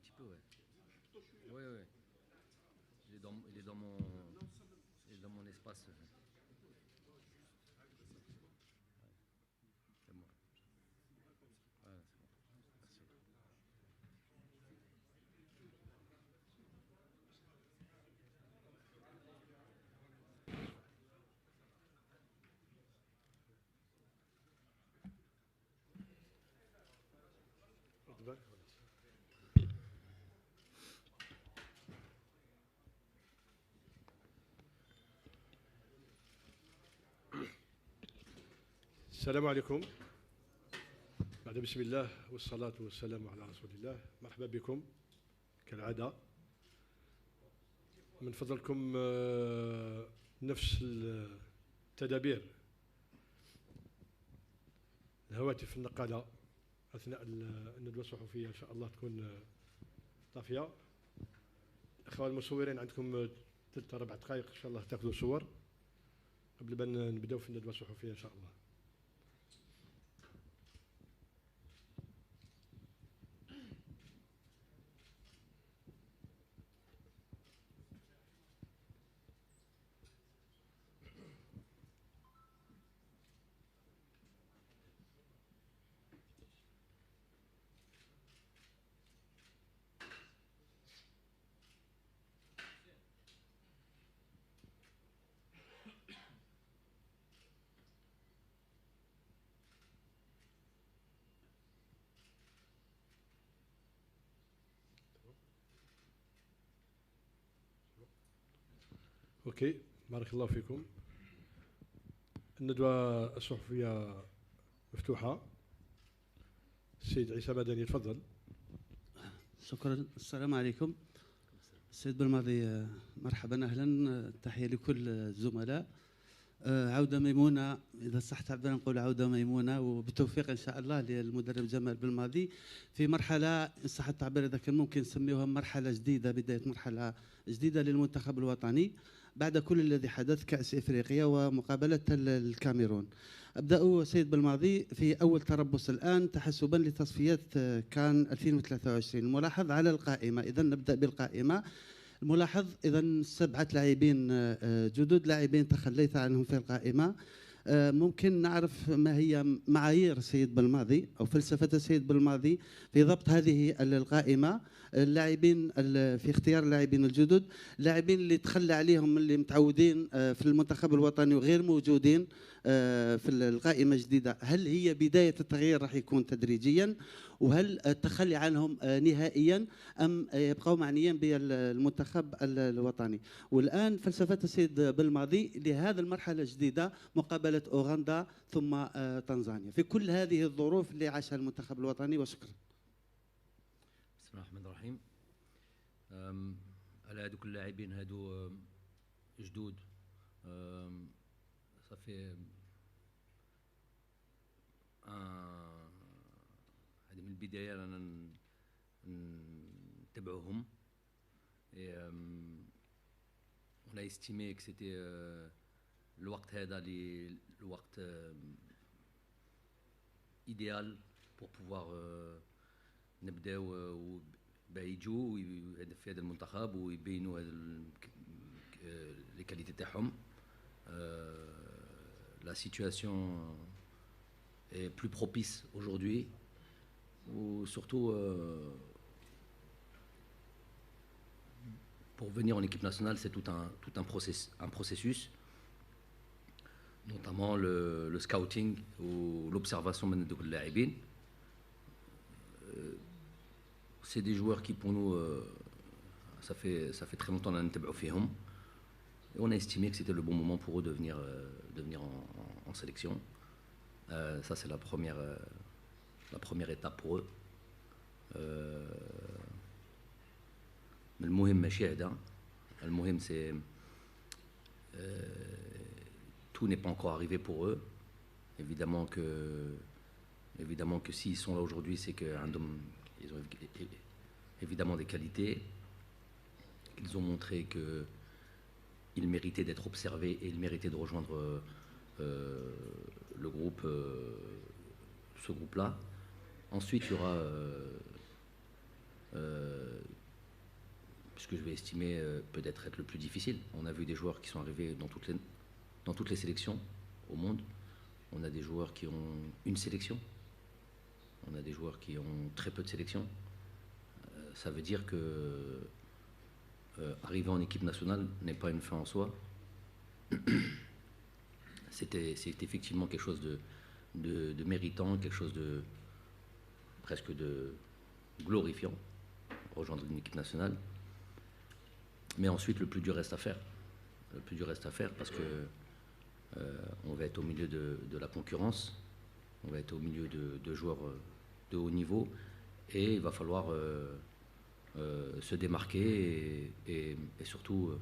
petit peu, ouais. Oui, oui. Il est dans mon espace. C'est bon. Ouais, c'est bon. Merci. السلام عليكم. بعد بسم الله والصلاة والسلام على رسول الله. مرحبا بكم كالعادة. من فضلكم نفس التدابير، الهواتف النقالة أثناء الندوة الصحفية إن شاء الله تكون طافية. الأخوة المصورين عندكم 3 4 دقائق إن شاء الله تاخذوا صور قبل ما نبداو في الندوة الصحفية إن شاء الله. اوكي، بارك الله فيكم. الندوة الصحفية مفتوحة. السيد عيسى مدني تفضل. شكرا. السلام عليكم. السيد بالماضي مرحبا اهلا، تحيه لكل الزملاء. عوده ميمونه، اذا صح تعبير نقول عوده ميمونه وبالتوفيق ان شاء الله للمدرب جمال بالماضي في مرحله ان صح التعبير اذا كان ممكن نسميها مرحله جديده، بدايه مرحله جديده للمنتخب الوطني بعد كل الذي حدث، كأس إفريقيا ومقابلة الكاميرون. أبدأ سيد بالماضي في أول تربص الآن تحسبا لتصفيات كان 2023. الملاحظ على القائمة، إذا نبدأ بالقائمة. الملاحظ إذا 7 لاعبين جدد، لاعبين تخليت عنهم في القائمة. ممكن نعرف ما هي معايير السيد بالماضي أو فلسفة السيد بالماضي في ضبط هذه القائمة؟ اللاعبين في اختيار اللاعبين الجدد، لاعبين اللي تخلى عليهم اللي متعودين في المنتخب الوطني وغير موجودين في القائمة الجديدة، هل هي بداية التغيير راح يكون تدريجيا؟ وهل التخلي عنهم نهائيا أم يبقوا معنيين بالمنتخب الوطني؟ والآن فلسفة السيد بالماضي لهذه المرحلة الجديدة، مقابلة أوغندا ثم تنزانيا، في كل هذه الظروف اللي عاشها المنتخب الوطني. وشكرا. بسم الله الرحمن الرحيم. على هذوك اللاعبين هادو جدود، صافي هذه من البداية رانا نتبعوهم. on a estimé que c'était الوقت هذا الوقت idéal pour pouvoir نبداو يجوا في هذا المنتخب ويبينوا هذا لي كاليتي تاعهم. La situation est plus propice aujourd'hui, ou surtout pour venir en équipe nationale, c'est tout un processus, notamment le scouting ou l'observation de اللاعبين. C'est des joueurs qui pour nous ça fait très longtemps qu'on a نتبعوا فيهم. Et on a estimé que c'était le bon moment pour eux de venir en sélection. Ça c'est la première étape pour eux. المهم ماشي هذا، المهم c'est tout n'est pas encore arrivé pour eux. Évidemment que s'ils sont là aujourd'hui, c'est qu'ils ont évidemment des qualités, qu'ils ont montré qu'ils méritaient d'être observés et ils méritaient de rejoindre le groupe, ce groupe-là. Ensuite, il y aura puisque je vais estimer peut-être être le plus difficile. On a vu des joueurs qui sont arrivés dans toutes les sélections au monde. On a des joueurs qui ont une sélection. On a des joueurs qui ont très peu de sélections. Ça veut dire que arriver en équipe nationale n'est pas une fin en soi. C'est effectivement quelque chose de méritant, quelque chose de presque de glorifiant, rejoindre une équipe nationale. Mais ensuite, le plus dur reste à faire. Le plus dur reste à faire parce que on va être au milieu de la concurrence, on va être au milieu de joueurs de haut niveau, et il va falloir se démarquer et surtout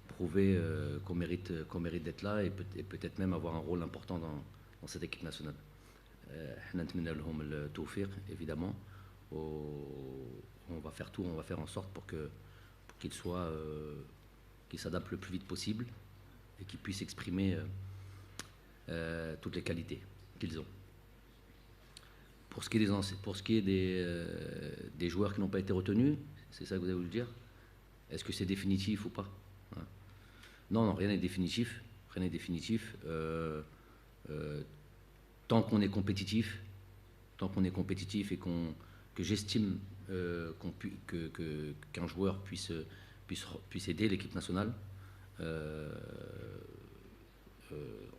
prouver qu'on mérite d'être là et peut-être même avoir un rôle important dans cette équipe nationale. Évidemment, on va faire tout, on va faire en sorte pour qu'ils s'adaptent le plus vite possible et qu'ils puissent exprimer toutes les qualités qu'ils ont. Pour ce qui est des joueurs qui n'ont pas été retenus, c'est ça que vous avez voulu dire? Est-ce que c'est définitif ou pas? Non, rien n'est définitif. Rien n'est définitif. Tant qu'on est compétitif et que j'estime qu'un joueur puisse aider l'équipe nationale,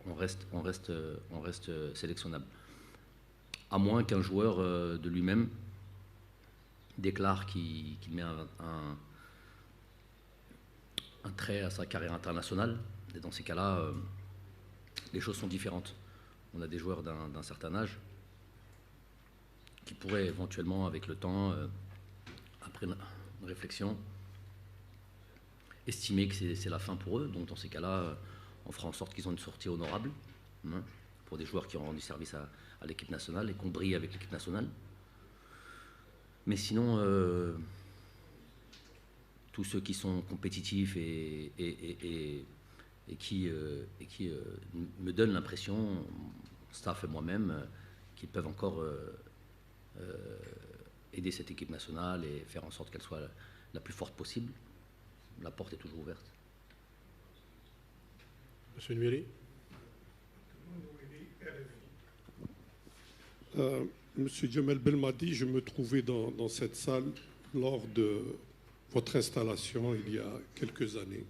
on reste sélectionnable. À moins qu'un joueur de lui-même déclare qu'il met un trait à sa carrière internationale. Et dans ces cas-là, les choses sont différentes. On a des joueurs d'un certain âge qui pourraient éventuellement, avec le temps, après une réflexion, estimer que c'est la fin pour eux. Donc dans ces cas-là, on fera en sorte qu'ils ont une sortie honorable, pour des joueurs qui ont rendu service à l'équipe nationale et qu'on brille avec l'équipe nationale. Mais sinon, tous ceux qui sont compétitifs et qui me donnent l'impression, staff et moi-même, qu'ils peuvent encore aider cette équipe nationale et faire en sorte qu'elle soit la plus forte possible, la porte est toujours ouverte. Monsieur Nuiri. Monsieur Djamel Belmadi, je me trouvais dans cette salle lors de votre installation il y a quelques années.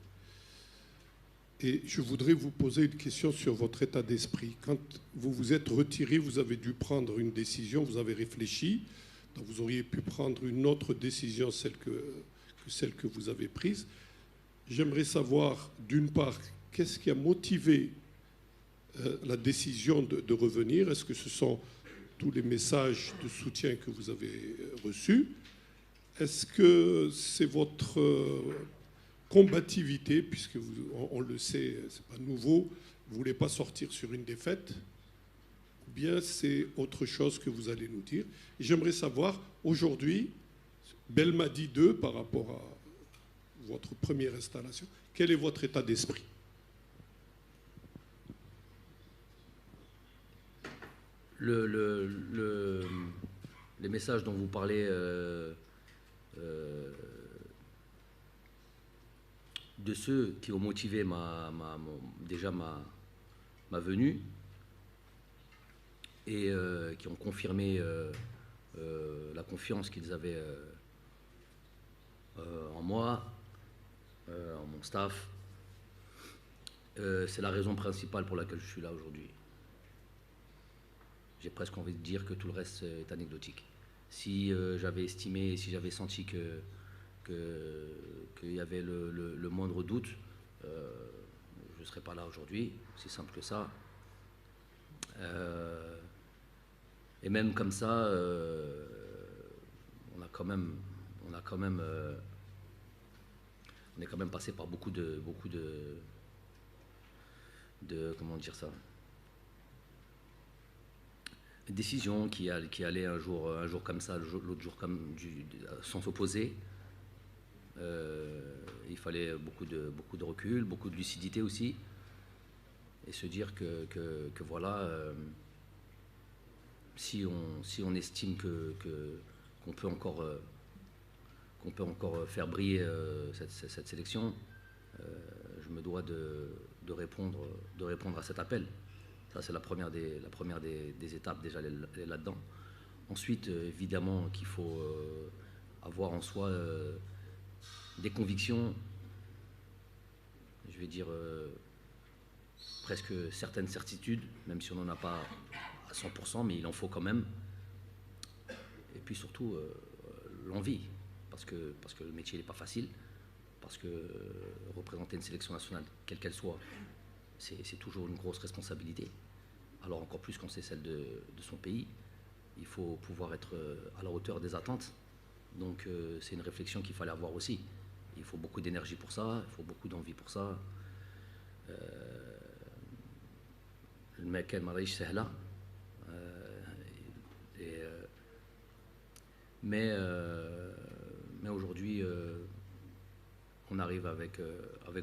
Et je voudrais vous poser une question sur votre état d'esprit. Quand vous vous êtes retiré, vous avez dû prendre une décision, vous avez réfléchi, donc vous auriez pu prendre une autre décision, celle que vous avez prise. J'aimerais savoir, d'une part, qu'est-ce qui a motivé la décision de revenir? Est-ce que ce sont tous les messages de soutien que vous avez reçus? Est-ce que c'est votre combativité, puisque on le sait, c'est pas nouveau, vous ne voulez pas sortir sur une défaite, ou bien c'est autre chose que vous allez nous dire? Et j'aimerais savoir, aujourd'hui, Belmadi 2, par rapport à votre première installation, quel est votre état d'esprit? Les messages dont vous parlez de ceux qui ont motivé déjà ma venue et qui ont confirmé la confiance qu'ils avaient en moi, en mon staff, c'est la raison principale pour laquelle je suis là aujourd'hui. J'ai presque envie de dire que tout le reste est anecdotique. Si j'avais estimé, si j'avais senti qu'il y avait le moindre doute, je ne serais pas là aujourd'hui. C'est simple que ça. Et même comme ça, on est quand même passé par beaucoup de comment dire ça, décisions qui allaient un jour comme ça, l'autre jour sans s'opposer. Il fallait beaucoup de recul, beaucoup de lucidité aussi, et se dire que voilà, si on estime qu'on peut encore qu'on peut encore faire briller cette sélection, je me dois de répondre à cet appel. Ça, c'est la première des étapes, déjà, elle est là-dedans. Ensuite, évidemment qu'il faut avoir en soi des convictions, je vais dire presque certaines certitudes, même si on n'en a pas à 100%, mais il en faut quand même. Et puis surtout, l'envie, parce que le métier n'est pas facile, parce que représenter une sélection nationale, quelle qu'elle soit, c'est toujours une grosse responsabilité. Alors encore plus quand c'est celle de son pays, il faut pouvoir être à la hauteur des attentes. Donc c'est une réflexion qu'il fallait avoir aussi. Il faut beaucoup d'énergie pour ça, il faut beaucoup d'envie pour ça. Le mec c'est là. Mais aujourd'hui, on arrive avec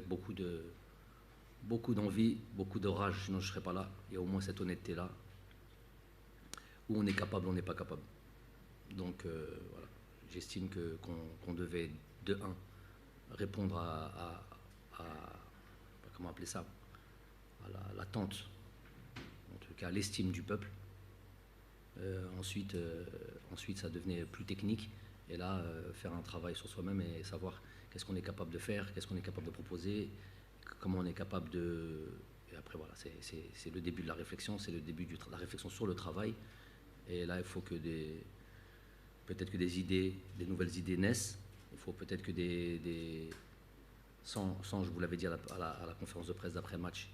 beaucoup d'envie, beaucoup de rage, sinon je ne serais pas là. Il y a au moins cette honnêteté-là, où on est capable, on n'est pas capable. Donc voilà, j'estime qu'on devait, de un, répondre à comment appeler ça, à l'attente, en tout cas à l'estime du peuple. Ensuite, ça devenait plus technique. Et là, faire un travail sur soi-même et savoir qu'est-ce qu'on est capable de faire, qu'est-ce qu'on est capable de proposer, comment on est capable de... Et après, voilà, c'est le début de la réflexion, c'est le début de la réflexion sur le travail. Et là, il faut que peut-être que des idées, des nouvelles idées naissent. Il faut peut-être que sans, je vous l'avais dit à la conférence de presse d'après-match,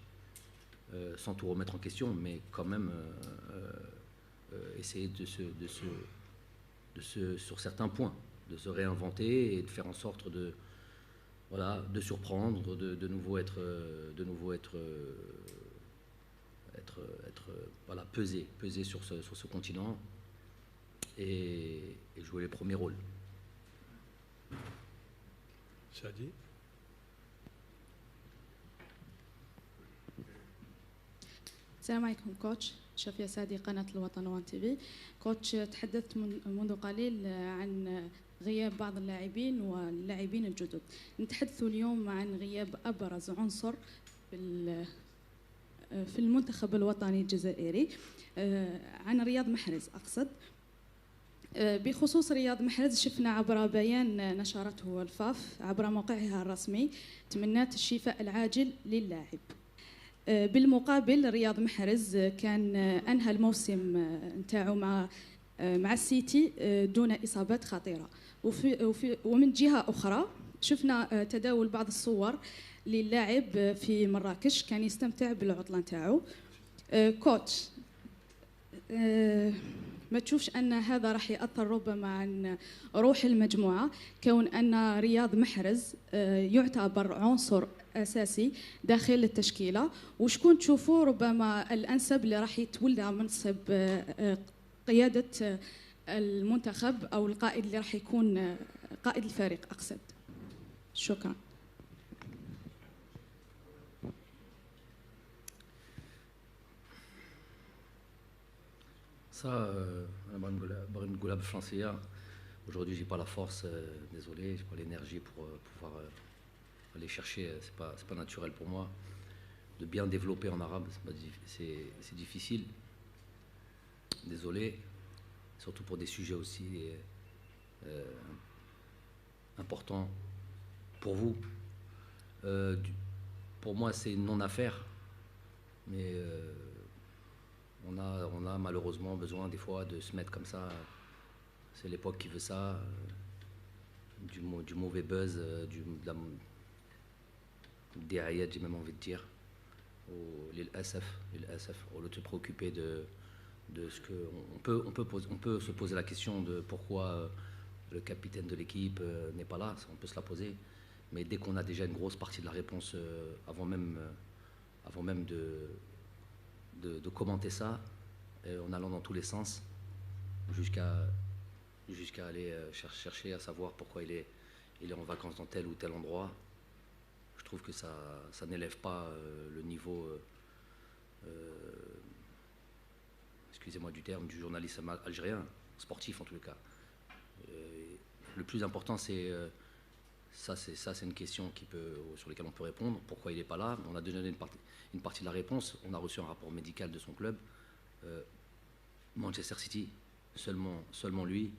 sans tout remettre en question, mais quand même... essayer sur certains points, de se réinventer et de faire en sorte de surprendre, de nouveau être voilà, peser sur ce continent et jouer les premiers rôles. Sadi. السلام عليكم كوتش شافية سادي قناة الوطن وان تي في. كوتش تحدثت منذ قليل عن غياب بعض اللاعبين واللاعبين الجدد. نتحدث اليوم عن غياب أبرز عنصر في المنتخب الوطني الجزائري، عن رياض محرز أقصد. بخصوص رياض محرز، شفنا عبر بيان نشرته الفاف عبر موقعها الرسمي تمنات الشفاء العاجل للاعب. بالمقابل رياض محرز كان أنهى الموسم نتاعو مع السيتي دون إصابات خطيرة. ومن جهة أخرى شفنا تداول بعض الصور للاعب في مراكش كان يستمتع بالعطلة نتاعو. كوتش، ما تشوفش أن هذا راح يأثر ربما عن روح المجموعة، كون أن رياض محرز يعتبر عنصر أساسي داخل التشكيلة؟ وشكون تشوفوا ربما الأنسب اللي راح يتولى منصب قيادة المنتخب أو القائد اللي راح يكون قائد الفريق أقصد؟ شكرا. Ça, Barine Goulab Flancéa, aujourd'hui j'ai pas la force, désolé, j'ai pas l'énergie pour pouvoir aller chercher, c'est pas naturel pour moi de bien développer en arabe, c'est difficile, désolé, surtout pour des sujets aussi importants pour vous. Pour moi c'est une non-affaire, mais on a malheureusement besoin des fois de se mettre comme ça, c'est l'époque qui veut ça, du mauvais buzz, des ayats, j'ai même envie de dire, au lieu de se préoccuper de ce que on peut se poser la question de pourquoi le capitaine de l'équipe n'est pas là, on peut se la poser, mais dès qu'on a déjà une grosse partie de la réponse avant même de commenter ça, en allant dans tous les sens, jusqu'à aller chercher à savoir pourquoi il est en vacances dans tel ou tel endroit. Je trouve que ça n'élève pas le niveau, excusez-moi du terme, du journalisme algérien, sportif en tout cas. Le plus important, c'est c'est une question sur laquelle on peut répondre. Pourquoi il n'est pas là? On a donné une partie de la réponse. On a reçu un rapport médical de son club. Manchester City, seulement lui,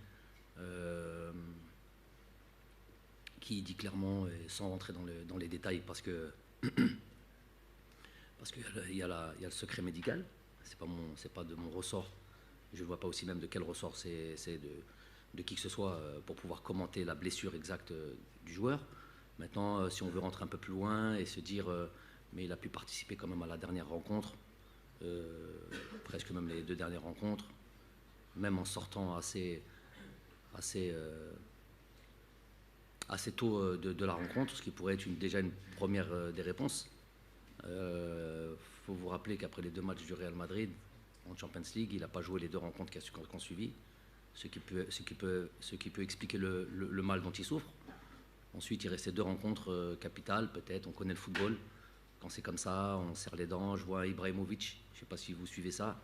qui dit clairement, et sans rentrer dans les détails, parce qu'il y a le secret médical. C'est pas de mon ressort. Je ne vois pas aussi même de quel ressort c'est de qui que ce soit pour pouvoir commenter la blessure exacte du joueur. Maintenant, si on veut rentrer un peu plus loin et se dire, mais il a pu participer quand même à la dernière rencontre, presque même les 2 dernières rencontres, même en sortant assez tôt de la rencontre, ce qui pourrait être déjà une première des réponses. Faut vous rappeler qu'après les 2 matchs du Real Madrid en Champions League, il n'a pas joué les 2 rencontres qui ont suivi, ce qui peut expliquer le mal dont il souffre. Ensuite, il restait 2 rencontres capitales, peut-être. On connaît le football. Quand c'est comme ça, on serre les dents. Je vois Ibrahimovic, je ne sais pas si vous suivez ça,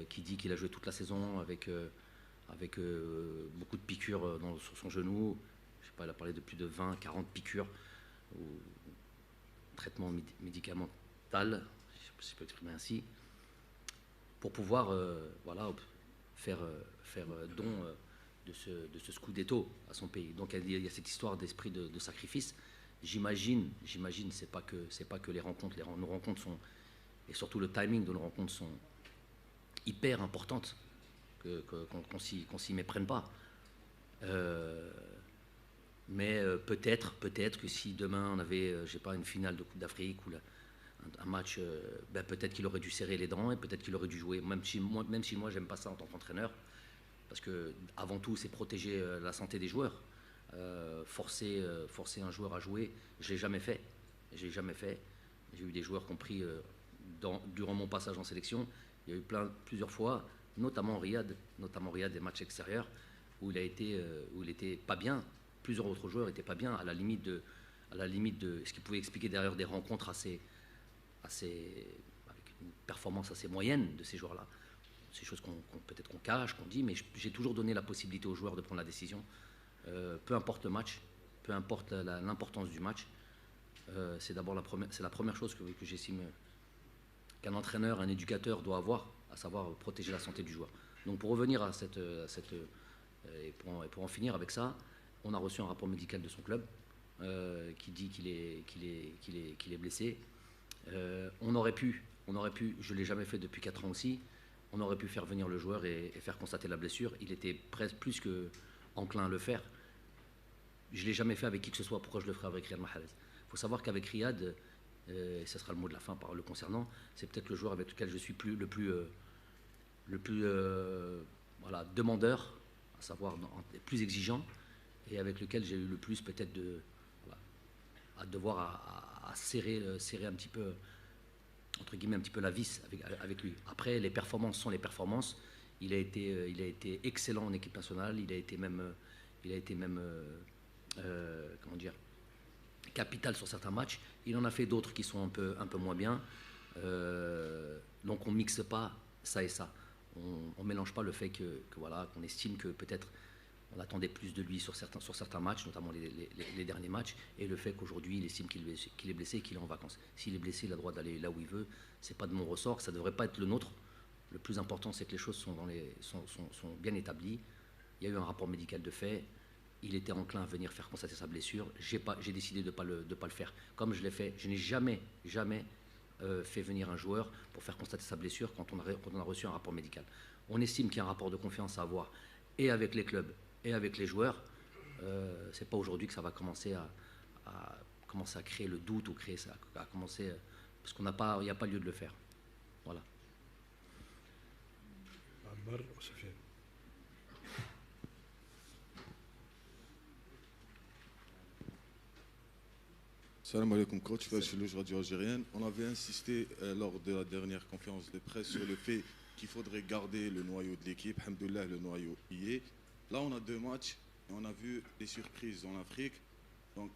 qui dit qu'il a joué toute la saison avec beaucoup de piqûres sur son genou. Je sais pas, il a parlé de plus de 20, 40 piqûres ou traitement médicamental, je ne sais pas si je peux exprimer ainsi, pour pouvoir faire don de ce scudetto à son pays. Donc il y a cette histoire d'esprit de sacrifice. J'imagine, c'est pas que les rencontres, nos rencontres sont, et surtout le timing de nos rencontres sont hyper importantes, qu'on s'y méprenne pas. Mais peut-être que si demain on avait, une finale de Coupe d'Afrique ou un match, peut-être qu'il aurait dû serrer les dents et peut-être qu'il aurait dû jouer, même si moi j'aime pas ça en tant qu'entraîneur, parce que avant tout c'est protéger la santé des joueurs. Forcer un joueur à jouer, je l'ai jamais fait. J'ai eu des joueurs qui ont pris durant mon passage en sélection, il y a eu plusieurs fois, notamment Riyad, des matchs extérieurs où il était pas bien. Plusieurs autres joueurs n'étaient pas bien, à la limite de ce qui pouvait expliquer derrière des rencontres avec une performance assez moyenne de ces joueurs-là. C'est des choses peut-être qu'on cache, qu'on dit, mais j'ai toujours donné la possibilité aux joueurs de prendre la décision. Peu importe le match, peu importe l'importance du match, c'est la première chose que j'estime qu'un entraîneur, un éducateur doit avoir, à savoir protéger la santé du joueur. Donc pour revenir à et pour en finir avec ça, on a reçu un rapport médical de son club qui dit qu'il est blessé. On aurait pu, je ne l'ai jamais fait depuis 4 ans aussi, on aurait pu faire venir le joueur et faire constater la blessure. Il était presque plus que enclin à le faire. Je ne l'ai jamais fait avec qui que ce soit, pourquoi je le ferai avec Riyad Mahrez? Il faut savoir qu'avec Riyad, et ce sera le mot de la fin par le concernant, c'est peut-être le joueur avec lequel je suis le plus demandeur, à savoir plus exigeant, et avec lequel j'ai eu le plus peut-être à devoir à serrer un petit peu, entre guillemets, un petit peu la vis avec lui. Après, les performances sont les performances. Il a été excellent en équipe nationale. Il a été même capital sur certains matchs. Il en a fait d'autres qui sont un peu moins bien. Donc on mixe pas ça et ça. On mélange pas le fait qu'on estime que peut-être on attendait plus de lui sur certains matchs, notamment les derniers matchs, et le fait qu'aujourd'hui il estime qu'il est blessé et qu'il est en vacances. S'il est blessé, il a le droit d'aller là où il veut. C'est pas de mon ressort, ça devrait pas être le nôtre. Le plus important, c'est que les choses sont bien établies. Il y a eu un rapport médical de fait. Il était enclin à venir faire constater sa blessure. J'ai décidé de pas le faire. Comme je l'ai fait, je n'ai jamais fait venir un joueur pour faire constater sa blessure quand on a reçu un rapport médical. On estime qu'il y a un rapport de confiance à avoir et avec les clubs et avec les joueurs. C'est pas aujourd'hui que ça va commencer à créer le doute ou à commencer parce qu'il n'y a pas lieu de le faire. Voilà. Salam alaikum coach, Faichelouj Radio Algérienne. On avait insisté lors de la dernière conférence de presse sur le fait qu'il faudrait garder le noyau de l'équipe. Alhamdoulilah, le noyau y est. Là, on a 2 matchs et on a vu des surprises en Afrique. Donc,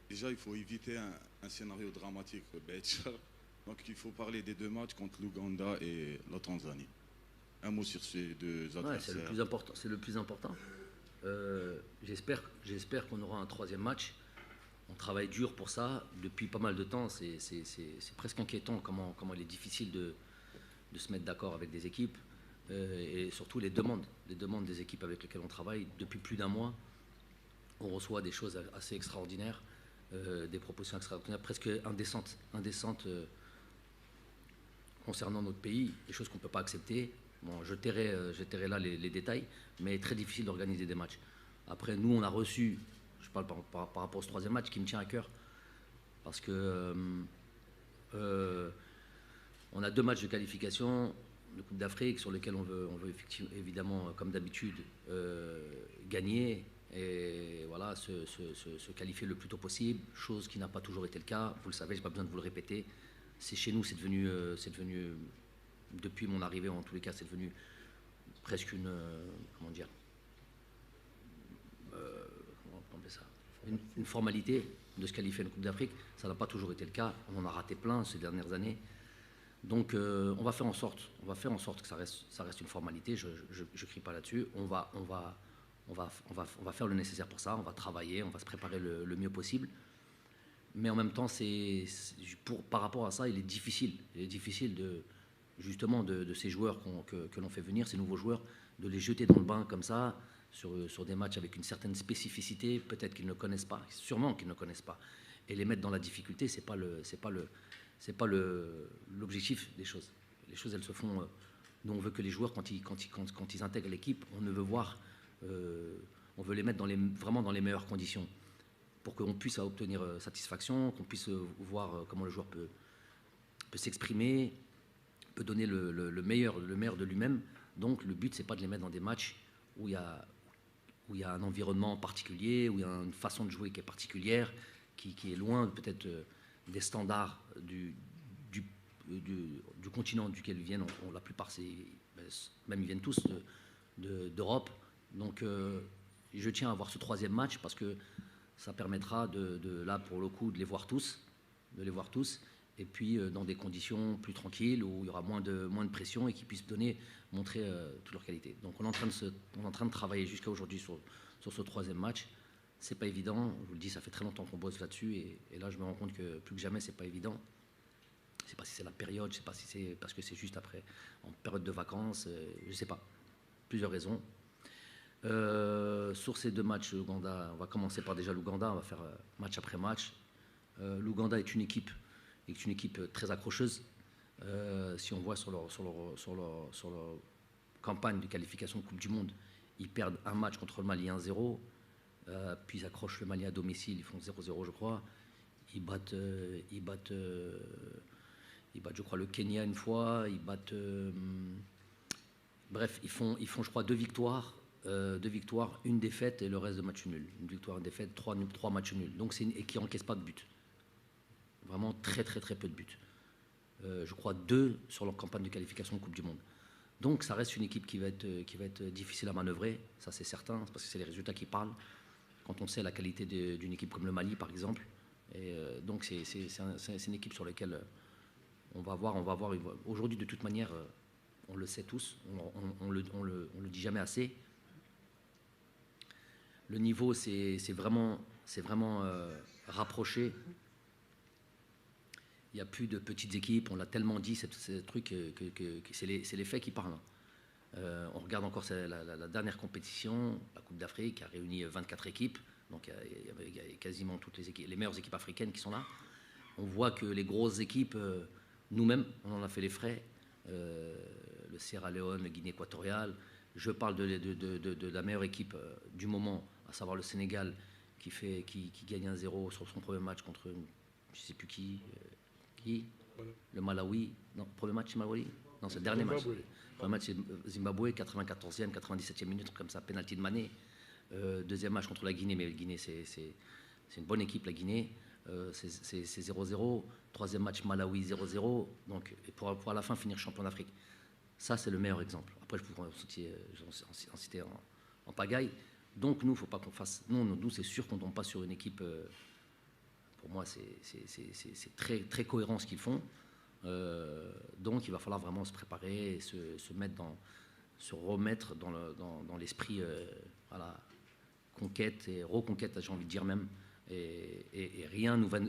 déjà, il faut éviter un scénario dramatique. Donc, il faut parler des 2 matchs contre l'Ouganda et la Tanzanie. Un mot sur ces 2 adversaires. C'est le plus important. J'espère qu'on aura un troisième match. On travaille dur pour ça depuis pas mal de temps. C'est presque inquiétant comment il est difficile de se mettre d'accord avec des équipes et surtout les demandes des équipes avec lesquelles on travaille. Depuis plus d'un mois, on reçoit des choses assez extraordinaires, des propositions extraordinaires, presque indécentes concernant notre pays, des choses qu'on ne peut pas accepter. Bon, je tairai là les détails, mais très difficile d'organiser des matchs. Après, nous, on a reçu, je parle par rapport au troisième match qui me tient à cœur, parce que on a 2 matchs de qualification de Coupe d'Afrique sur lesquels on veut évidemment, comme d'habitude, gagner et voilà, se qualifier le plus tôt possible, chose qui n'a pas toujours été le cas. Vous le savez, je n'ai pas besoin de vous le répéter. Chez nous, c'est devenu, depuis mon arrivée, en tous les cas, c'est devenu presque une, comment dire, comment on appelle ça, une formalité de se qualifier à une Coupe d'Afrique. Ça n'a pas toujours été le cas. On en a raté plein ces dernières années. Donc, on va faire en sorte que ça reste une formalité. Je ne crie pas là-dessus. On va faire le nécessaire pour ça. On va travailler, on va se préparer le mieux possible. Mais en même temps, par rapport à ça, il est difficile justement de ces joueurs que l'on fait venir, ces nouveaux joueurs, de les jeter dans le bain comme ça, sur des matchs avec une certaine spécificité, peut-être qu'ils ne connaissent pas, sûrement qu'ils ne connaissent pas, et les mettre dans la difficulté, c'est pas l'objectif des choses. Les choses, elles se font. Nous, on veut que les joueurs, quand ils intègrent l'équipe, on veut les mettre vraiment dans les meilleures conditions, pour qu'on puisse obtenir satisfaction, qu'on puisse voir comment le joueur peut s'exprimer, peut donner le meilleur de lui-même. Donc le but, c'est pas de les mettre dans des matchs où il y a un environnement particulier, où il y a une façon de jouer qui est particulière, qui est loin peut-être des standards du continent duquel ils viennent. La plupart, même ils viennent tous d'Europe. Donc je tiens à avoir ce troisième match parce que ça permettra là, pour le coup, de les voir tous, et puis dans des conditions plus tranquilles, où il y aura moins de pression et qu'ils puissent montrer toute leur qualité. Donc on est en train de travailler jusqu'à aujourd'hui sur ce troisième match. C'est pas évident, je vous le dis, ça fait très longtemps qu'on bosse là-dessus, et là je me rends compte que plus que jamais c'est pas évident. Je sais pas si c'est la période, je sais pas si c'est parce que c'est juste après, en période de vacances, je sais pas. Plusieurs raisons. Sur ces 2 matchs, l'Ouganda, on va commencer par déjà l'Ouganda, on va faire match après match. L'Ouganda est une équipe très accrocheuse. Si on voit sur leur campagne de qualification de Coupe du Monde, ils perdent un match contre le Mali 1-0, puis ils accrochent le Mali à domicile, ils font 0-0 je crois. Ils battent je crois le Kenya une fois, bref, ils font je crois 2 victoires, une défaite et le reste de matchs nuls. Une victoire, une défaite, 3 matchs nuls. Donc et qui n'encaisse pas de but. Vraiment très très très peu de buts. Je crois 2 sur leur campagne de qualification de Coupe du Monde. Donc ça reste une équipe qui va être difficile à manœuvrer, ça c'est certain, parce que c'est les résultats qui parlent. Quand on sait la qualité d'une équipe comme le Mali par exemple. Et donc c'est une équipe sur laquelle on va voir. Aujourd'hui de toute manière, on le sait tous, on le dit jamais assez. Le niveau c'est vraiment rapproché. Il n'y a plus de petites équipes, on l'a tellement dit, c'est truc que c'est les faits qui parlent. On regarde encore la dernière compétition, la Coupe d'Afrique, qui a réuni 24 équipes, donc il y a quasiment toutes les meilleures équipes africaines qui sont là. On voit que les grosses équipes, nous-mêmes, on en a fait les frais, le Sierra Leone, le Guinée équatoriale. Je parle de la meilleure équipe du moment, à savoir le Sénégal, qui gagne 1-0 sur son premier match contre je ne sais plus qui. Le Malawi. Non, premier match, c'est Malawi. Non, c'est le dernier match. Le premier match, c'est Zimbabwe, 94e, 97e minute, comme ça, pénalty de Mané. Deuxième match contre la Guinée, mais la Guinée, c'est une bonne équipe, la Guinée. C'est 0-0. Troisième match, Malawi, 0-0. Donc, et pour à la fin finir champion d'Afrique. Ça, c'est le meilleur exemple. Après, je pourrais en citer en pagaille. Donc, nous, il ne faut pas qu'on fasse. Nous, c'est sûr qu'on ne tombe pas sur une équipe. Pour moi, c'est très, très cohérent ce qu'ils font. Donc, il va falloir vraiment se préparer et se remettre dans l'esprit, voilà, conquête et reconquête, j'ai envie de dire même. Et rien nous va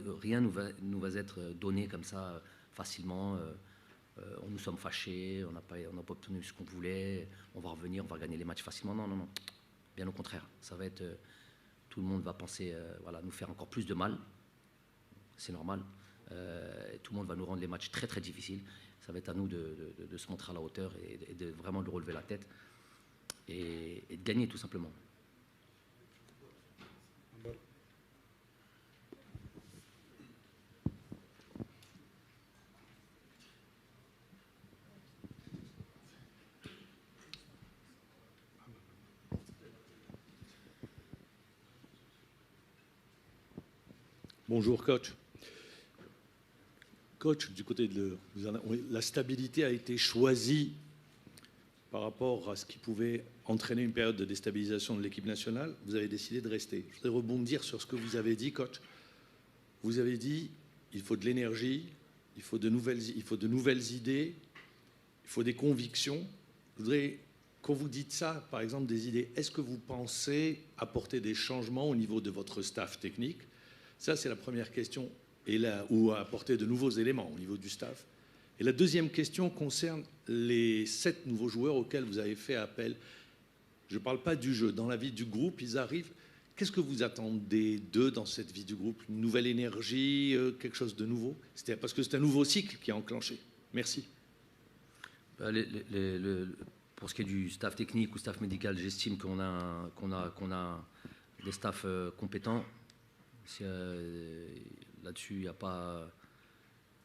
être donné comme ça facilement. Nous sommes fâchés, on n'a pas obtenu ce qu'on voulait, on va revenir, on va gagner les matchs facilement. Non, non, non. Bien au contraire. Ça va être... tout le monde va penser nous faire encore plus de mal. C'est normal. Tout le monde va nous rendre les matchs très très difficiles. Ça va être à nous de se montrer à la hauteur et de vraiment de relever la tête et de gagner tout simplement. Bonjour coach. Coach, du côté la stabilité a été choisie par rapport à ce qui pouvait entraîner une période de déstabilisation de l'équipe nationale. Vous avez décidé de rester. Je voudrais rebondir sur ce que vous avez dit, coach. Vous avez dit il faut de l'énergie, il faut de nouvelles idées, il faut des convictions. Je voudrais, quand vous dites ça, par exemple des idées, est-ce que vous pensez apporter des changements au niveau de votre staff technique? Ça, c'est la première question. Ou apporter de nouveaux éléments au niveau du staff. Et la deuxième question concerne les 7 nouveaux joueurs auxquels vous avez fait appel. Je ne parle pas du jeu. Dans la vie du groupe, ils arrivent. Qu'est-ce que vous attendez d'eux dans cette vie du groupe? Une nouvelle énergie, quelque chose de nouveau? Parce que c'est un nouveau cycle qui est enclenché. Merci. Pour ce qui est du staff technique ou staff médical, j'estime qu'on a des staffs compétents. Là-dessus, il n'y a pas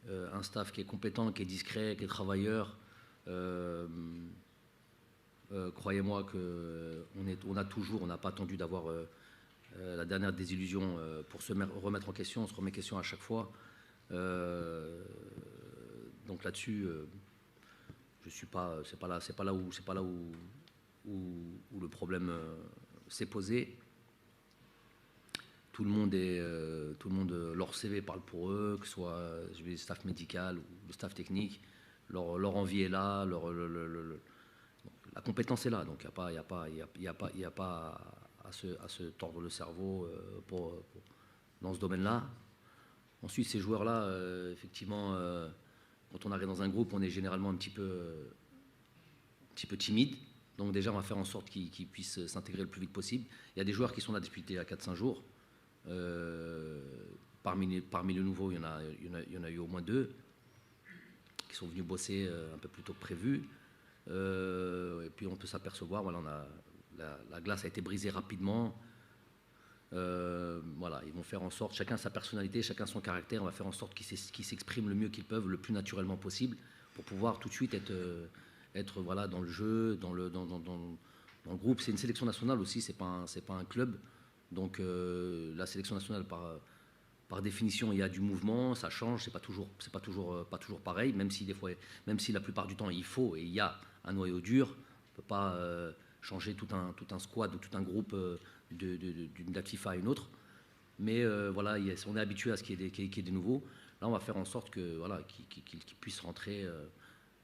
un staff qui est compétent, qui est discret, qui est travailleur. Croyez-moi qu'on n'a pas attendu d'avoir la dernière désillusion pour se remettre en question. On se remet en question à chaque fois. Donc là-dessus, c'est pas là où le problème s'est posé. Tout le monde, leur CV parle pour eux, que ce soit le staff médical ou le staff technique. Leur envie est là, la compétence est là. Donc il n'y a pas à se tordre le cerveau dans ce domaine-là. Ensuite, ces joueurs-là, effectivement, quand on arrive dans un groupe, on est généralement un petit peu timide. Donc déjà, on va faire en sorte qu'ils puissent s'intégrer le plus vite possible. Il y a des joueurs qui sont là depuis à 4-5 jours. Parmi les nouveaux, il y en a eu au moins 2 qui sont venus bosser un peu plus tôt que prévu. Et puis on peut s'apercevoir, la glace a été brisée rapidement. Ils vont faire en sorte, chacun sa personnalité, chacun son caractère, on va faire en sorte qu'ils s'expriment le mieux qu'ils peuvent, le plus naturellement possible, pour pouvoir tout de suite être dans le jeu, dans le groupe. C'est une sélection nationale aussi, c'est pas un club. Donc la sélection nationale, par définition, il y a du mouvement, ça change, c'est pas toujours pareil, même si la plupart du temps il faut et il y a un noyau dur, on peut pas changer tout un squad ou tout un groupe d'une date FIFA à une autre. Mais on est habitué à ce qu'il y ait des nouveaux. Là, on va faire en sorte qu'ils puissent rentrer.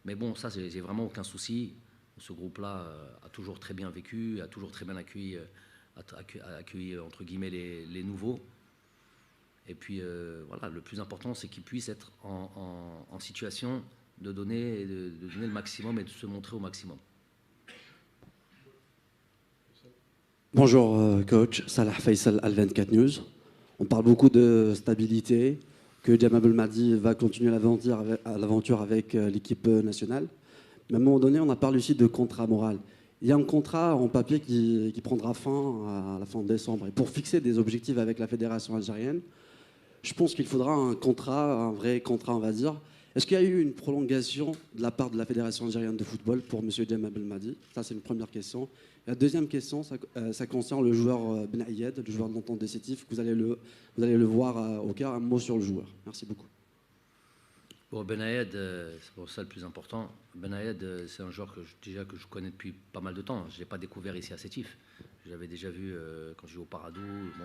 Mais bon, ça, j'ai vraiment aucun souci. Ce groupe-là a toujours très bien vécu, a toujours très bien accueilli entre guillemets les nouveaux. Et puis le plus important, c'est qu'ils puissent être en situation de donner le maximum et de se montrer au maximum. Bonjour coach, Salah Faisal, Al24 News. On parle beaucoup de stabilité, que Jamal Belmadi va continuer l'aventure avec l'équipe nationale. Mais à un moment donné, on a parlé aussi de contrat moral. Il y a un contrat en papier qui prendra fin à la fin de décembre. Et pour fixer des objectifs avec la fédération algérienne, je pense qu'il faudra un vrai contrat, on va dire. Est-ce qu'il y a eu une prolongation de la part de la fédération algérienne de football pour M. Jamal Belmadi? Ça, c'est une première question. La deuxième question, ça concerne le joueur Ben Ayed, le joueur de l'entente décisif. Vous allez le voir au cœur. Un mot sur le joueur. Merci beaucoup. Bon, Ben Ayed, c'est pour ça le plus important. Ben Ayed, c'est un joueur que je connais depuis pas mal de temps. Je ne l'ai pas découvert ici à Sétif. Je l'avais déjà vu quand je jouais au Paradou. Bon,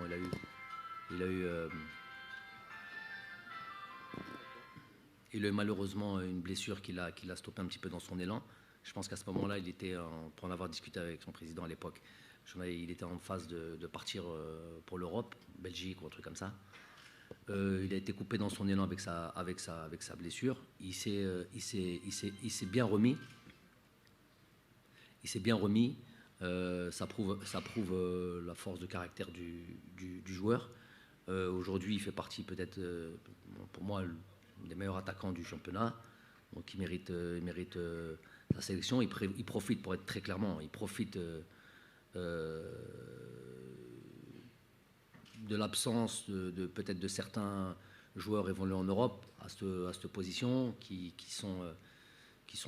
il a eu malheureusement une blessure qui l'a stoppé un petit peu dans son élan. Je pense qu'à ce moment-là, pour en avoir discuté avec son président à l'époque, Il était en phase de partir pour l'Europe, Belgique ou un truc comme ça. Il a été coupé dans son élan avec sa blessure. Il s'est bien remis. Il s'est bien remis. Ça prouve la force de caractère du joueur. Aujourd'hui, il fait partie peut-être, pour moi, des meilleurs attaquants du championnat. Donc il mérite sa sélection. Il profite, pour être très clairement, il profite de l'absence peut-être de certains joueurs évoluant en Europe à cette position qui sont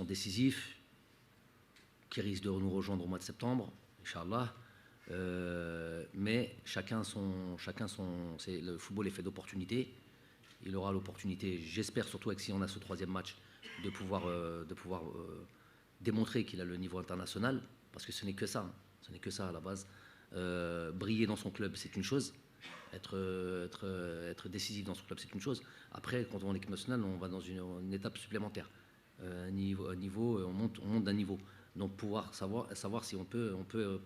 décisifs, qui risquent de nous rejoindre au mois de septembre, Inch'Allah. Mais chacun son. Le football est fait d'opportunités. Il aura l'opportunité, j'espère surtout avec si on a ce troisième match, de pouvoir démontrer qu'il a le niveau international, parce que ce n'est que ça. Ce n'est que ça à la base. Briller dans son club, c'est une chose. Être décisif dans son club, c'est une chose. Après, quand on est en équipe nationale, on va dans une étape supplémentaire. On monte d'un niveau. Donc pouvoir savoir si on peut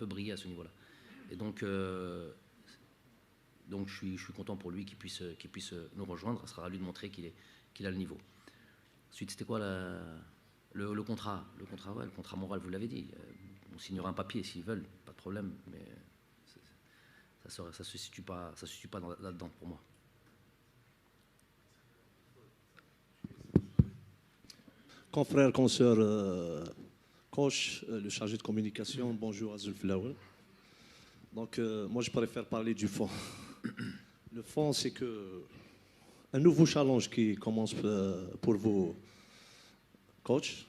briller à ce niveau-là. Et donc je suis content pour lui qu'il puisse nous rejoindre. Ce sera à lui de montrer qu'il a le niveau. Ensuite, c'était quoi le contrat? Le contrat moral, vous l'avez dit. On signera un papier s'ils veulent, pas de problème. Mais ça ne se situe pas là-dedans pour moi. Confrère, consoeur, coach, le chargé de communication, bonjour Azul Flower. Donc, moi, je préfère parler du fond. Le fond, c'est que un nouveau challenge qui commence pour vous, coach,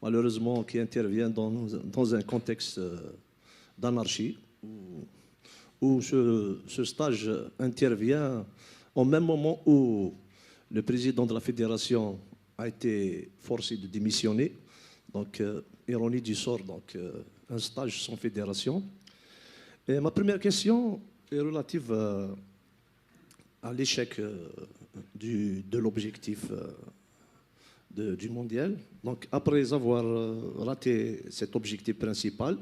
malheureusement, qui intervient dans un contexte d'anarchie, où ce stage intervient au même moment où le président de la fédération a été forcé de démissionner. Donc, ironie du sort, donc un stage sans fédération. Et ma première question est relative à l'échec de l'objectif du mondial. Donc, après avoir raté cet objectif principal,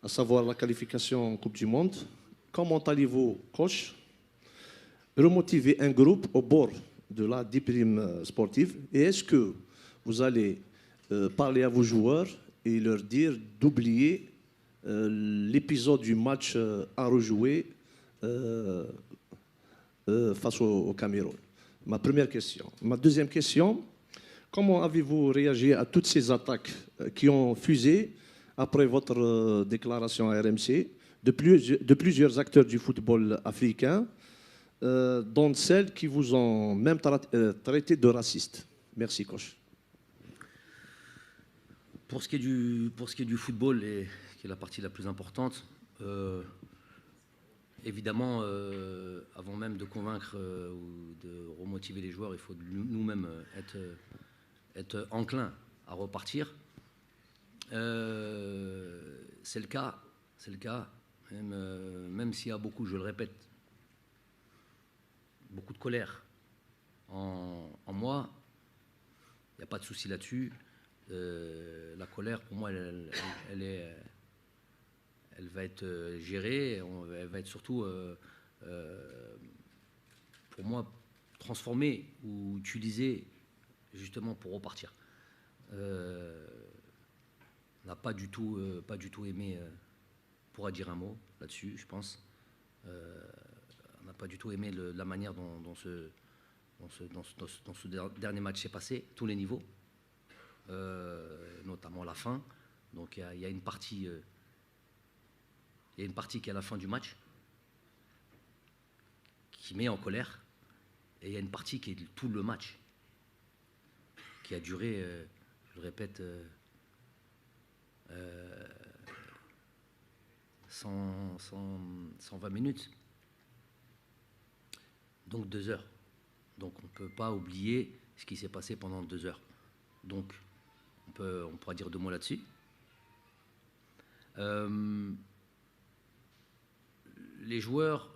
à savoir la qualification en Coupe du Monde, comment allez-vous, coach, remotiver un groupe au bord de la déprime sportive? Et est-ce que vous allez parler à vos joueurs et leur dire d'oublier l'épisode du match à rejouer face au Cameroun? Ma première question. Ma deuxième question, comment avez-vous réagi à toutes ces attaques qui ont fusé après votre déclaration à RMC de plusieurs acteurs du football africain, dont celles qui vous ont même traité de raciste? Merci, coach. Pour ce qui est du football, qui est la partie la plus importante, évidemment, avant même de convaincre ou de remotiver les joueurs, il faut nous-mêmes être enclins à repartir. C'est le cas, même s'il y a beaucoup, je le répète, beaucoup de colère en moi, il n'y a pas de souci là-dessus. La colère, pour moi, elle va être gérée, elle va être surtout, pour moi, transformée ou utilisée justement pour repartir. On n'a pas du tout aimé, on pourra dire un mot là-dessus, je pense. On n'a pas du tout aimé la manière dont ce dernier match s'est passé, tous les niveaux, notamment la fin. Donc il y a une partie qui est à la fin du match, qui met en colère, et il y a une partie qui est tout le match, qui a duré, je le répète, 120 minutes, donc 2 heures. Donc on ne peut pas oublier ce qui s'est passé pendant 2 heures. Donc on pourra dire 2 mots là-dessus. Les joueurs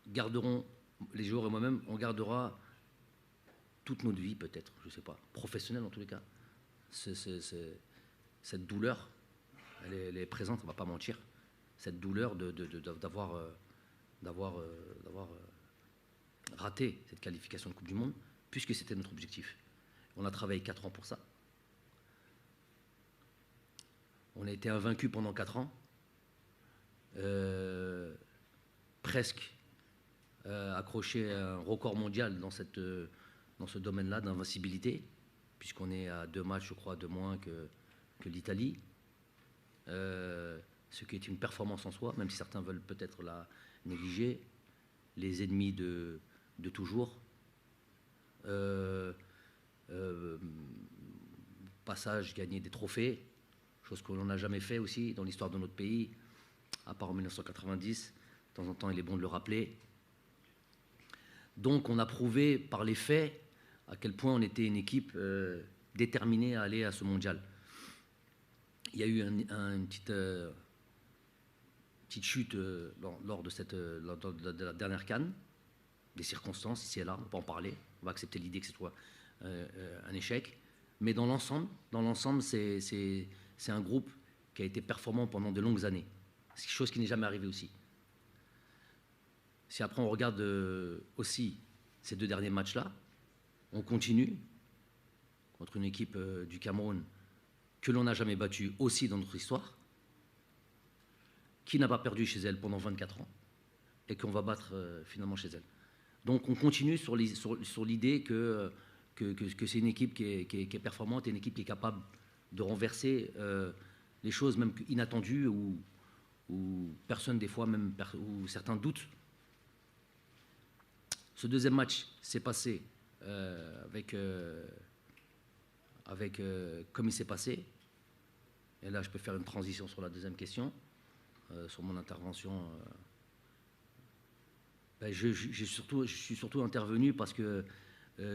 garderont, les joueurs et moi-même, on gardera toute notre vie peut-être, je ne sais pas, professionnelle en tous les cas, cette douleur elle est présente, on ne va pas mentir. Cette douleur d'avoir raté cette qualification de Coupe du Monde, puisque c'était notre objectif. On a travaillé 4 ans pour ça. On a été invaincus pendant 4 ans. Presque accroché à un record mondial dans ce domaine-là d'invincibilité, puisqu'on est à 2 matchs, je crois, de moins que l'Italie. Ce qui est une performance en soi, même si certains veulent peut-être la négliger. Les ennemis de toujours. Passage, gagner des trophées, chose qu'on n'a jamais fait aussi dans l'histoire de notre pays, à part en 1990. De temps en temps, il est bon de le rappeler. Donc, on a prouvé par les faits à quel point on était une équipe déterminée à aller à ce mondial. Il y a eu une petite chute lors de la dernière CAN, des circonstances ici et là, on peut en parler, on va accepter l'idée que ce soit un échec. Mais dans l'ensemble, c'est un groupe qui a été performant pendant de longues années. C'est quelque chose qui n'est jamais arrivé aussi. Si après on regarde aussi ces 2 derniers matchs-là, on continue contre une équipe du Cameroun que l'on n'a jamais battue aussi dans notre histoire, qui n'a pas perdu chez elle pendant 24 ans et qu'on va battre finalement chez elle. Donc on continue sur l'idée que c'est une équipe qui est performante et une équipe qui est capable de renverser les choses même inattendues ou personne des fois même ou certains doutent. Ce deuxième match s'est passé comme il s'est passé. Et là, je peux faire une transition sur la deuxième question, sur mon intervention. Je suis surtout intervenu parce que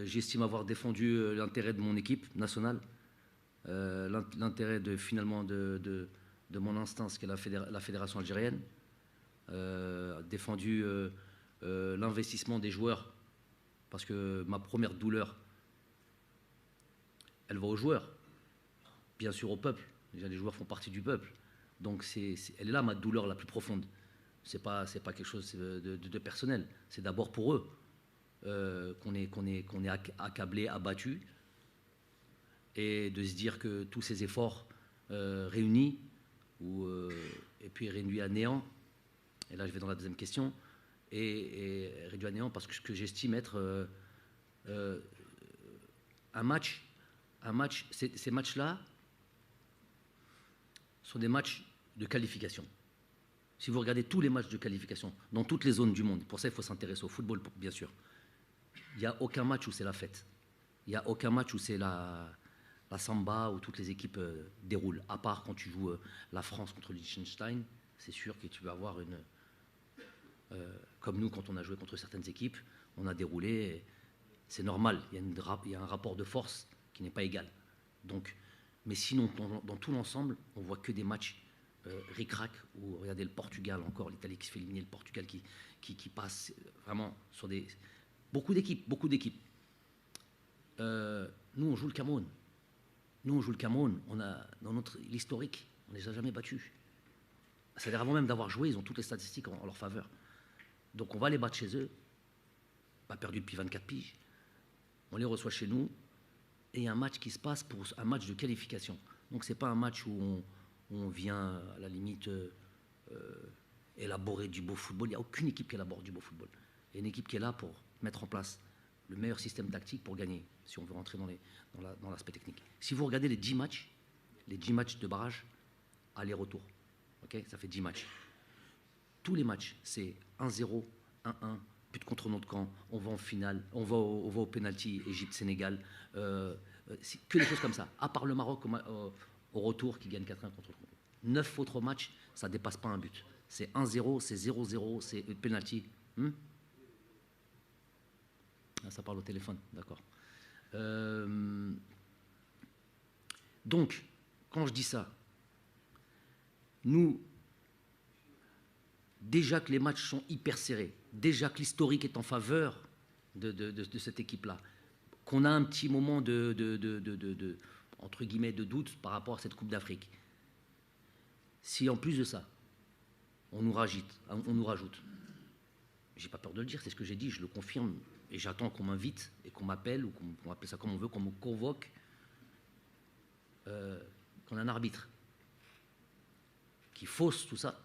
j'estime avoir défendu l'intérêt de mon équipe nationale, l'intérêt finalement de mon instance qui est la fédération algérienne, défendu l'investissement des joueurs, parce que ma première douleur, elle va aux joueurs, bien sûr au peuple. Déjà, les joueurs font partie du peuple, donc elle est là ma douleur la plus profonde. C'est pas quelque chose de personnel. C'est d'abord pour eux qu'on est accablé, abattu, et de se dire que tous ces efforts réunis et puis réduits à néant. Et là, je vais dans la deuxième question. Et réduit à néant parce que ce que j'estime être un match, ces matchs-là sont des matchs de qualification. Si vous regardez tous les matchs de qualification dans toutes les zones du monde, pour ça il faut s'intéresser au football bien sûr, il n'y a aucun match où c'est la fête, il n'y a aucun match où c'est la samba, où toutes les équipes déroulent, à part quand tu joues la France contre le Liechtenstein, c'est sûr que tu vas avoir une... comme nous, quand on a joué contre certaines équipes, on a déroulé, c'est normal, il y a un rapport de force qui n'est pas égal. Donc, mais sinon, dans tout l'ensemble, on voit que des matchs ric-rac, où regardez le Portugal encore, l'Italie qui se fait éliminer, le Portugal qui passe vraiment sur beaucoup d'équipes. Nous, on joue le Cameroun. On a, dans l'historique, on ne les a jamais battus. C'est-à-dire avant même d'avoir joué, ils ont toutes les statistiques en leur faveur. Donc on va les battre chez eux, pas perdu depuis 24 piges. On les reçoit chez nous, et il y a un match qui se passe pour un match de qualification. Donc c'est pas un match où on vient à la limite élaborer du beau football. Il n'y a aucune équipe qui élabore du beau football. Il y a une équipe qui est là pour mettre en place le meilleur système tactique pour gagner, si on veut rentrer dans l'aspect technique. Si vous regardez les 10 matchs de barrage, aller-retour, okay, ça fait 10 matchs. Tous les matchs, c'est 1-0, 1-1, but contre notre camp, on va en finale, on va au pénalty, Égypte-Sénégal, que des choses comme ça. À part le Maroc au retour qui gagne 4-1 contre le Congo. 9 autres matchs, ça ne dépasse pas un but. C'est 1-0, c'est 0-0, c'est pénalty. Ah, ça parle au téléphone, d'accord. Donc, quand je dis ça, nous, déjà que les matchs sont hyper serrés, déjà que l'historique est en faveur de cette équipe-là, qu'on a un petit moment entre guillemets, de doute par rapport à cette Coupe d'Afrique, Si en plus de ça, on nous rajoute, j'ai pas peur de le dire, c'est ce que j'ai dit, je le confirme, et j'attends qu'on m'invite et qu'on m'appelle, ou qu'on appelle ça comme on veut, qu'on me convoque, qu'on a un arbitre qui fausse tout ça.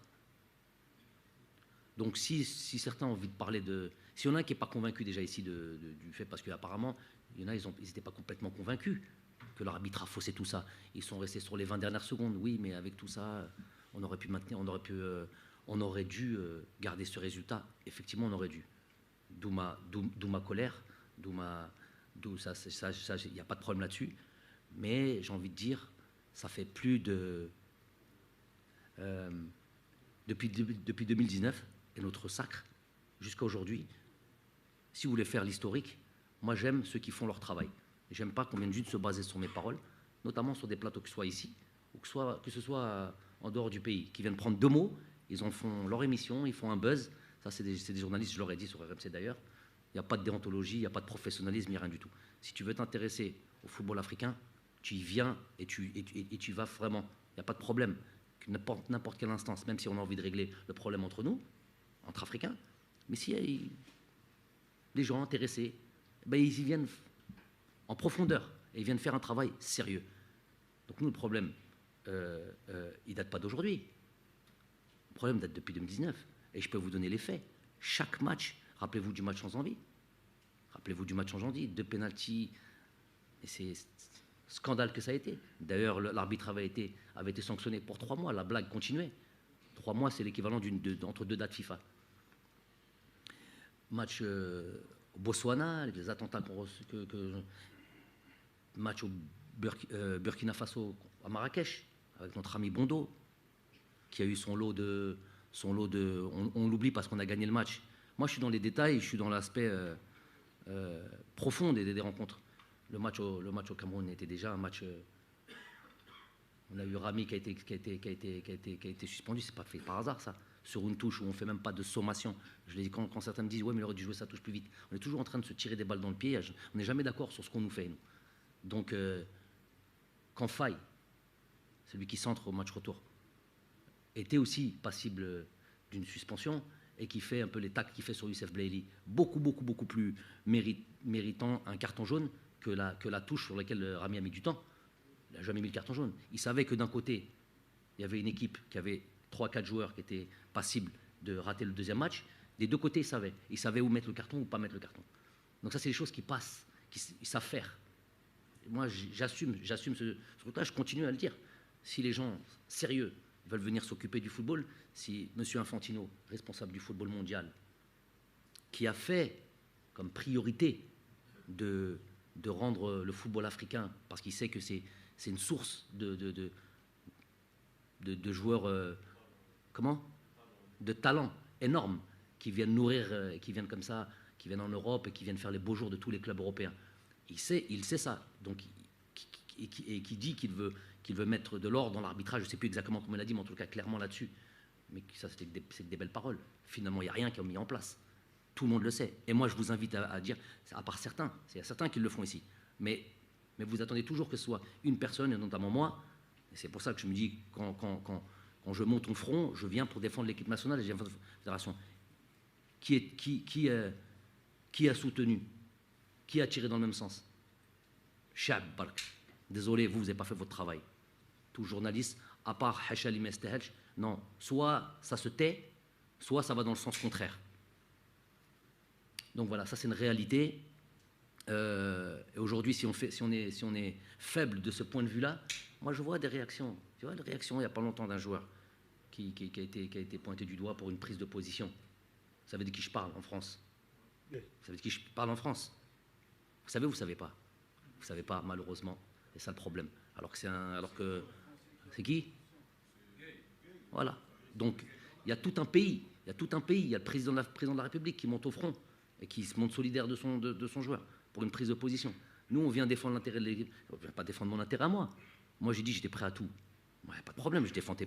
Donc si certains ont envie de parler de... Si y en a un qui n'est pas convaincu déjà ici du fait, parce qu'apparemment, il y en a, ils n'étaient pas complètement convaincus que l'arbitre a faussé tout ça. Ils sont restés sur les 20 dernières secondes. Oui, mais avec tout ça, on aurait pu maintenir, on aurait dû garder ce résultat. Effectivement, on aurait dû. D'où ma colère, il n'y a pas de problème là-dessus. Mais j'ai envie de dire, ça fait plus de... depuis 2019, et notre sacre, jusqu'à aujourd'hui, si vous voulez faire l'historique, moi j'aime ceux qui font leur travail. J'aime pas qu'on vienne juste se baser sur mes paroles, notamment sur des plateaux, que ce soit ici, ou que ce soit en dehors du pays, qui viennent prendre 2 mots, ils en font leur émission, ils font un buzz. Ça, c'est des journalistes, je leur ai dit sur RMC d'ailleurs, il n'y a pas de déontologie, il n'y a pas de professionnalisme, il n'y a rien du tout. Si tu veux t'intéresser au football africain, tu y viens et tu vas vraiment. Il n'y a pas de problème. N'importe quelle instance, même si on a envie de régler le problème entre nous, entre Africains, mais si les gens intéressés, ben, ils y viennent en profondeur et ils viennent faire un travail sérieux. Donc nous, le problème, il ne date pas d'aujourd'hui. Le problème date depuis 2019. Et je peux vous donner les faits. Chaque match, rappelez-vous du match en Zambie. Rappelez-vous du match en Zambie, 2 pénaltys. Et c'est scandale que ça a été. D'ailleurs, l'arbitre avait été sanctionné pour 3 mois. La blague continuait. 3 mois, c'est l'équivalent entre 2 dates FIFA. Match au Botswana, les attentats match au Burkina Faso à Marrakech, avec notre ami Bondo, qui a eu son lot de... On l'oublie parce qu'on a gagné le match. Moi, je suis dans les détails, je suis dans l'aspect profond des rencontres. Le match au Cameroun était déjà un match... on a eu Rami qui a été suspendu, c'est pas fait par hasard ça, sur une touche où on ne fait même pas de sommation. Je l'ai dit quand certains me disent ouais mais il aurait dû jouer sa touche plus vite. On est toujours en train de se tirer des balles dans le pied, on n'est jamais d'accord sur ce qu'on nous fait nous. Donc quand Faye, celui qui centre au match retour, était aussi passible d'une suspension et qui fait un peu les tacles qu'il fait sur Youssef Blaili, beaucoup plus méritant un carton jaune que la touche sur laquelle Rami a mis du temps. Il n'a jamais mis le carton jaune. Il savait que d'un côté, il y avait une équipe qui avait 3-4 joueurs qui étaient passibles de rater le deuxième match. Des 2 côtés, il savait. Il savait où mettre le carton ou pas mettre le carton. Donc ça, c'est des choses qui passent, qu'ils savent faire. Et moi, j'assume ce truc-là, je continue à le dire. Si les gens sérieux veulent venir s'occuper du football, si M. Infantino, responsable du football mondial, qui a fait comme priorité de rendre le football africain, parce qu'il sait que c'est une source de joueurs, de talents énormes, qui viennent nourrir, qui viennent comme ça, qui viennent en Europe et qui viennent faire les beaux jours de tous les clubs européens. Il sait ça. Donc, qui dit qu'il veut mettre de l'ordre dans l'arbitrage, je ne sais plus exactement comment il a dit, mais en tout cas clairement là-dessus. Mais ça, c'est des belles paroles. Finalement, il n'y a rien qui est mis en place. Tout le monde le sait. Et moi, je vous invite à dire, à part certains, il y a certains qui le font ici, mais vous attendez toujours que ce soit une personne, et notamment moi, et c'est pour ça que je me dis, quand je monte au front, je viens pour défendre l'équipe nationale et je viens pour défendre la fédération. Qui a soutenu? Qui a tiré dans le même sens? Chab Bark. Désolé, vous n'avez pas fait votre travail. Tout journaliste, à part Hachali Mestehelch, non, soit ça se tait, soit ça va dans le sens contraire. Donc voilà, ça c'est une réalité. Et aujourd'hui, si on est faible de ce point de vue-là, moi je vois des réactions. Tu vois, une réaction il n'y a pas longtemps d'un joueur qui a été pointé du doigt pour une prise de position. Vous savez de qui je parle en France? Vous savez de qui je parle en France? Vous savez ou vous ne savez pas? Vous ne savez pas, malheureusement. C'est ça le problème. Alors que c'est qui? Voilà. Donc, il y a tout un pays. Il y a le président de la République qui monte au front et qui se montre solidaire de son joueur pour une prise de position. Nous, on vient défendre l'intérêt de l'équipe. Je ne viens pas défendre mon intérêt à moi. Moi, j'ai dit j'étais prêt à tout. Moi, pas de problème, je ne défendais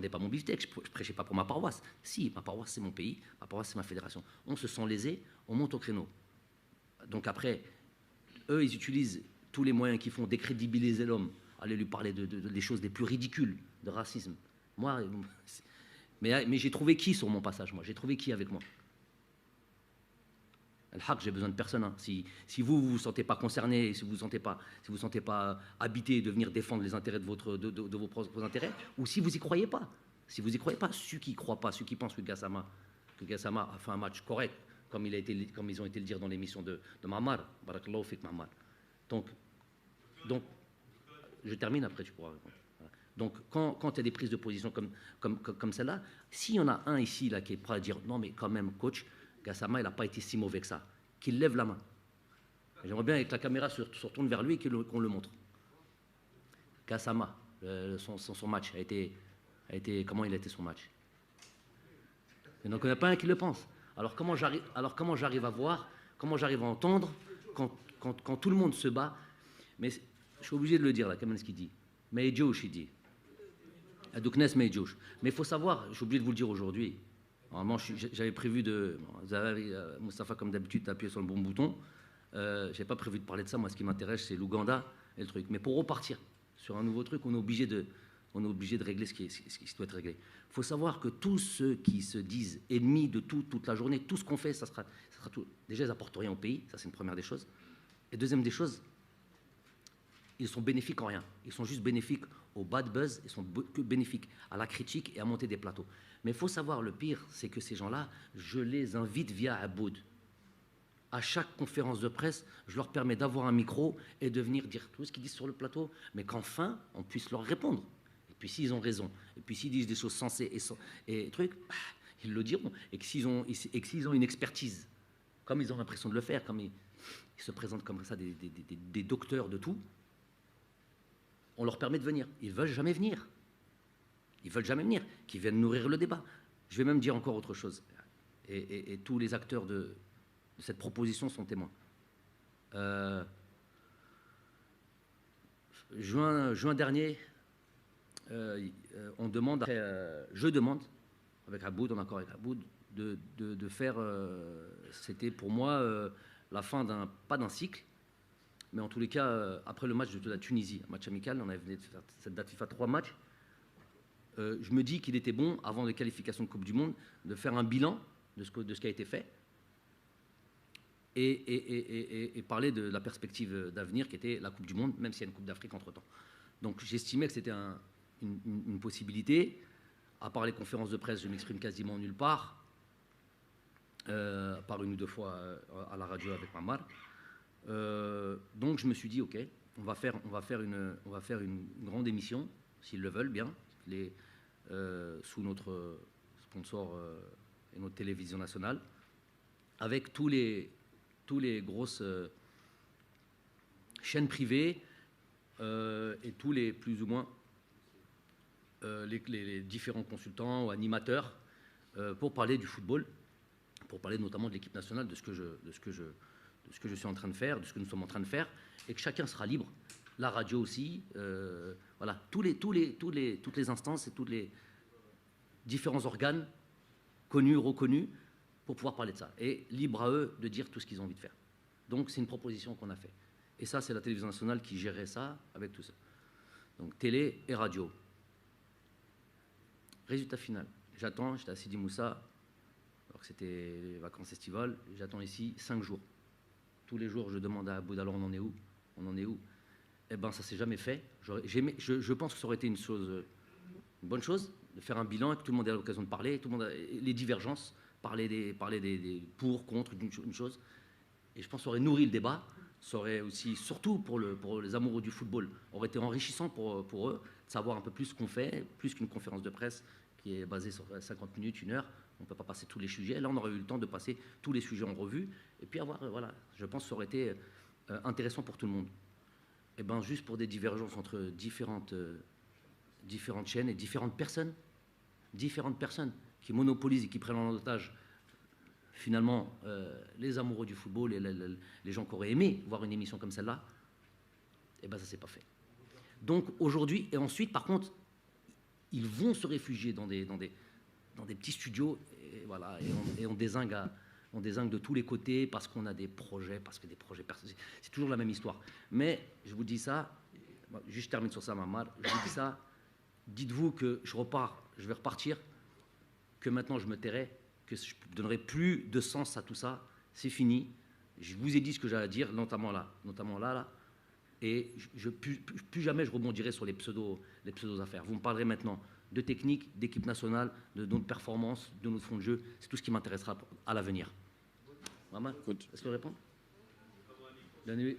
pas mon beefsteak, je ne prêchais pas pour ma paroisse. Si, ma paroisse, c'est mon pays, ma paroisse, c'est ma fédération. On se sent lésé, on monte au créneau. Donc après, eux, ils utilisent tous les moyens qu'ils font décrédibiliser l'homme, aller lui parler des choses les plus ridicules de racisme. Moi, mais j'ai trouvé qui sur mon passage, moi? J'ai trouvé qui avec moi? Al-Haq, j'ai besoin de personne. Hein. Si vous vous sentez pas concerné, si vous vous sentez pas habité de venir défendre les intérêts de vos propres intérêts, ou si vous y croyez pas, ceux qui y croient pas, ceux qui pensent que Gassama a fait un match correct, comme ils ont été le dire dans l'émission de Mammar, Barakallahu fik Mammar. Donc, je termine après, tu pourras répondre. Voilà. Donc, quand il y a des prises de position comme celle-là, s'il y en a un ici là qui est prêt à dire non mais quand même coach, Gassama, il n'a pas été si mauvais que ça. Qu'il lève la main. J'aimerais bien que la caméra se retourne vers lui et qu'on le montre. Gassama, son match a été... Comment il a été son match? Il n'y en a pas un qui le pense. Alors comment j'arrive à voir, comment j'arrive à entendre quand tout le monde se bat? Mais je suis obligé de le dire, là, comme ce qu'il dit. Mais il dit. Adouknes, mais il faut savoir, je suis obligé de vous le dire aujourd'hui. Normalement, j'avais prévu de... Moustapha, comme d'habitude, t'as appuyé sur le bon bouton. Je n'avais pas prévu de parler de ça. Moi, ce qui m'intéresse, c'est l'Ouganda et le truc. Mais pour repartir sur un nouveau truc, on est obligé de régler ce qui doit être réglé. Il faut savoir que tous ceux qui se disent ennemis de toute la journée, tout ce qu'on fait, ça sera tout. Déjà, ils n'apportent rien au pays. Ça, c'est une première des choses. Et deuxième des choses, ils sont bénéfiques en rien. Ils sont juste bénéfiques au bad buzz. Ils sont bénéfiques à la critique et à monter des plateaux. Mais il faut savoir, le pire, c'est que ces gens-là, je les invite via Aboud. À chaque conférence de presse, je leur permets d'avoir un micro et de venir dire tout ce qu'ils disent sur le plateau, mais qu'enfin, on puisse leur répondre. Et puis s'ils ont raison, et puis s'ils disent des choses sensées et trucs, ils le diront. Et que s'ils ont une expertise, comme ils ont l'impression de le faire, comme ils se présentent comme ça, des docteurs de tout, on leur permet de venir. Ils ne veulent jamais venir. Ils veulent jamais venir, qu'ils viennent nourrir le débat. Je vais même dire encore autre chose. Et tous les acteurs de cette proposition sont témoins. Juin dernier, je demande, avec Aboud, en accord avec Aboud, de faire, c'était pour moi la fin pas d'un cycle, mais en tous les cas, après le match de la Tunisie, un match amical, on avait venu de faire cette date FIFA 3 matchs. Je me dis qu'il était bon, avant les qualifications de Coupe du Monde, de faire un bilan de ce qui a été fait et parler de la perspective d'avenir qui était la Coupe du Monde, même s'il y a une Coupe d'Afrique entre-temps. Donc j'estimais que c'était une possibilité. À part les conférences de presse, je m'exprime quasiment nulle part, à part une ou deux fois à la radio avec Mammar. Donc je me suis dit, ok, on va faire une grande émission, s'ils le veulent bien, sous notre sponsor et notre télévision nationale, avec tous les grosses chaînes privées et tous les plus ou moins les différents consultants ou animateurs pour parler du football, pour parler notamment de l'équipe nationale, de ce que je suis en train de faire, de ce que nous sommes en train de faire, et que chacun sera libre. La radio aussi, voilà, toutes les instances et tous les différents organes connus, reconnus, pour pouvoir parler de ça. Et libre à eux de dire tout ce qu'ils ont envie de faire. Donc c'est une proposition qu'on a faite. Et ça, c'est la télévision nationale qui gérait ça avec tout ça. Donc télé et radio. Résultat final. J'attends, j'étais à Sidi Moussa, alors que c'était les vacances estivales, j'attends ici 5 jours. Tous les jours, je demande à Aboud, alors on en est où? On en est où? Eh bien, ça ne s'est jamais fait. Je pense que ça aurait été une bonne chose de faire un bilan et que tout le monde ait l'occasion de parler, les divergences, parler des pour, contre, une chose. Et je pense que ça aurait nourri le débat. Ça aurait aussi, surtout pour les amoureux du football, aurait été enrichissant pour eux de savoir un peu plus ce qu'on fait, plus qu'une conférence de presse qui est basée sur 50 minutes, 1 heure. On ne peut pas passer tous les sujets. Là, on aurait eu le temps de passer tous les sujets en revue et puis voilà. Je pense que ça aurait été intéressant pour tout le monde. Et bien, juste pour des divergences entre différentes chaînes et différentes personnes qui monopolisent et qui prennent en otage finalement les amoureux du football et les gens qui auraient aimé voir une émission comme celle-là, et bien ça s'est pas fait. Donc aujourd'hui, et ensuite par contre, ils vont se réfugier dans des petits studios, et voilà, et on dézingue de tous les côtés parce qu'on a des projets, c'est toujours la même histoire. Mais je vous dis ça, juste je termine sur ça, Mammar, je vous dis ça dites-vous que je vais repartir, que maintenant je me tairai, que je ne donnerai plus de sens à tout ça. C'est fini. Je vous ai dit ce que j'allais dire, notamment là. Et plus jamais je rebondirai sur les pseudo-affaires. Vous me parlerez maintenant de technique, d'équipe nationale, de notre performance, de notre fond de jeu. C'est tout ce qui m'intéressera à l'avenir. Vraiment ? Est-ce que je réponds ? Donnez.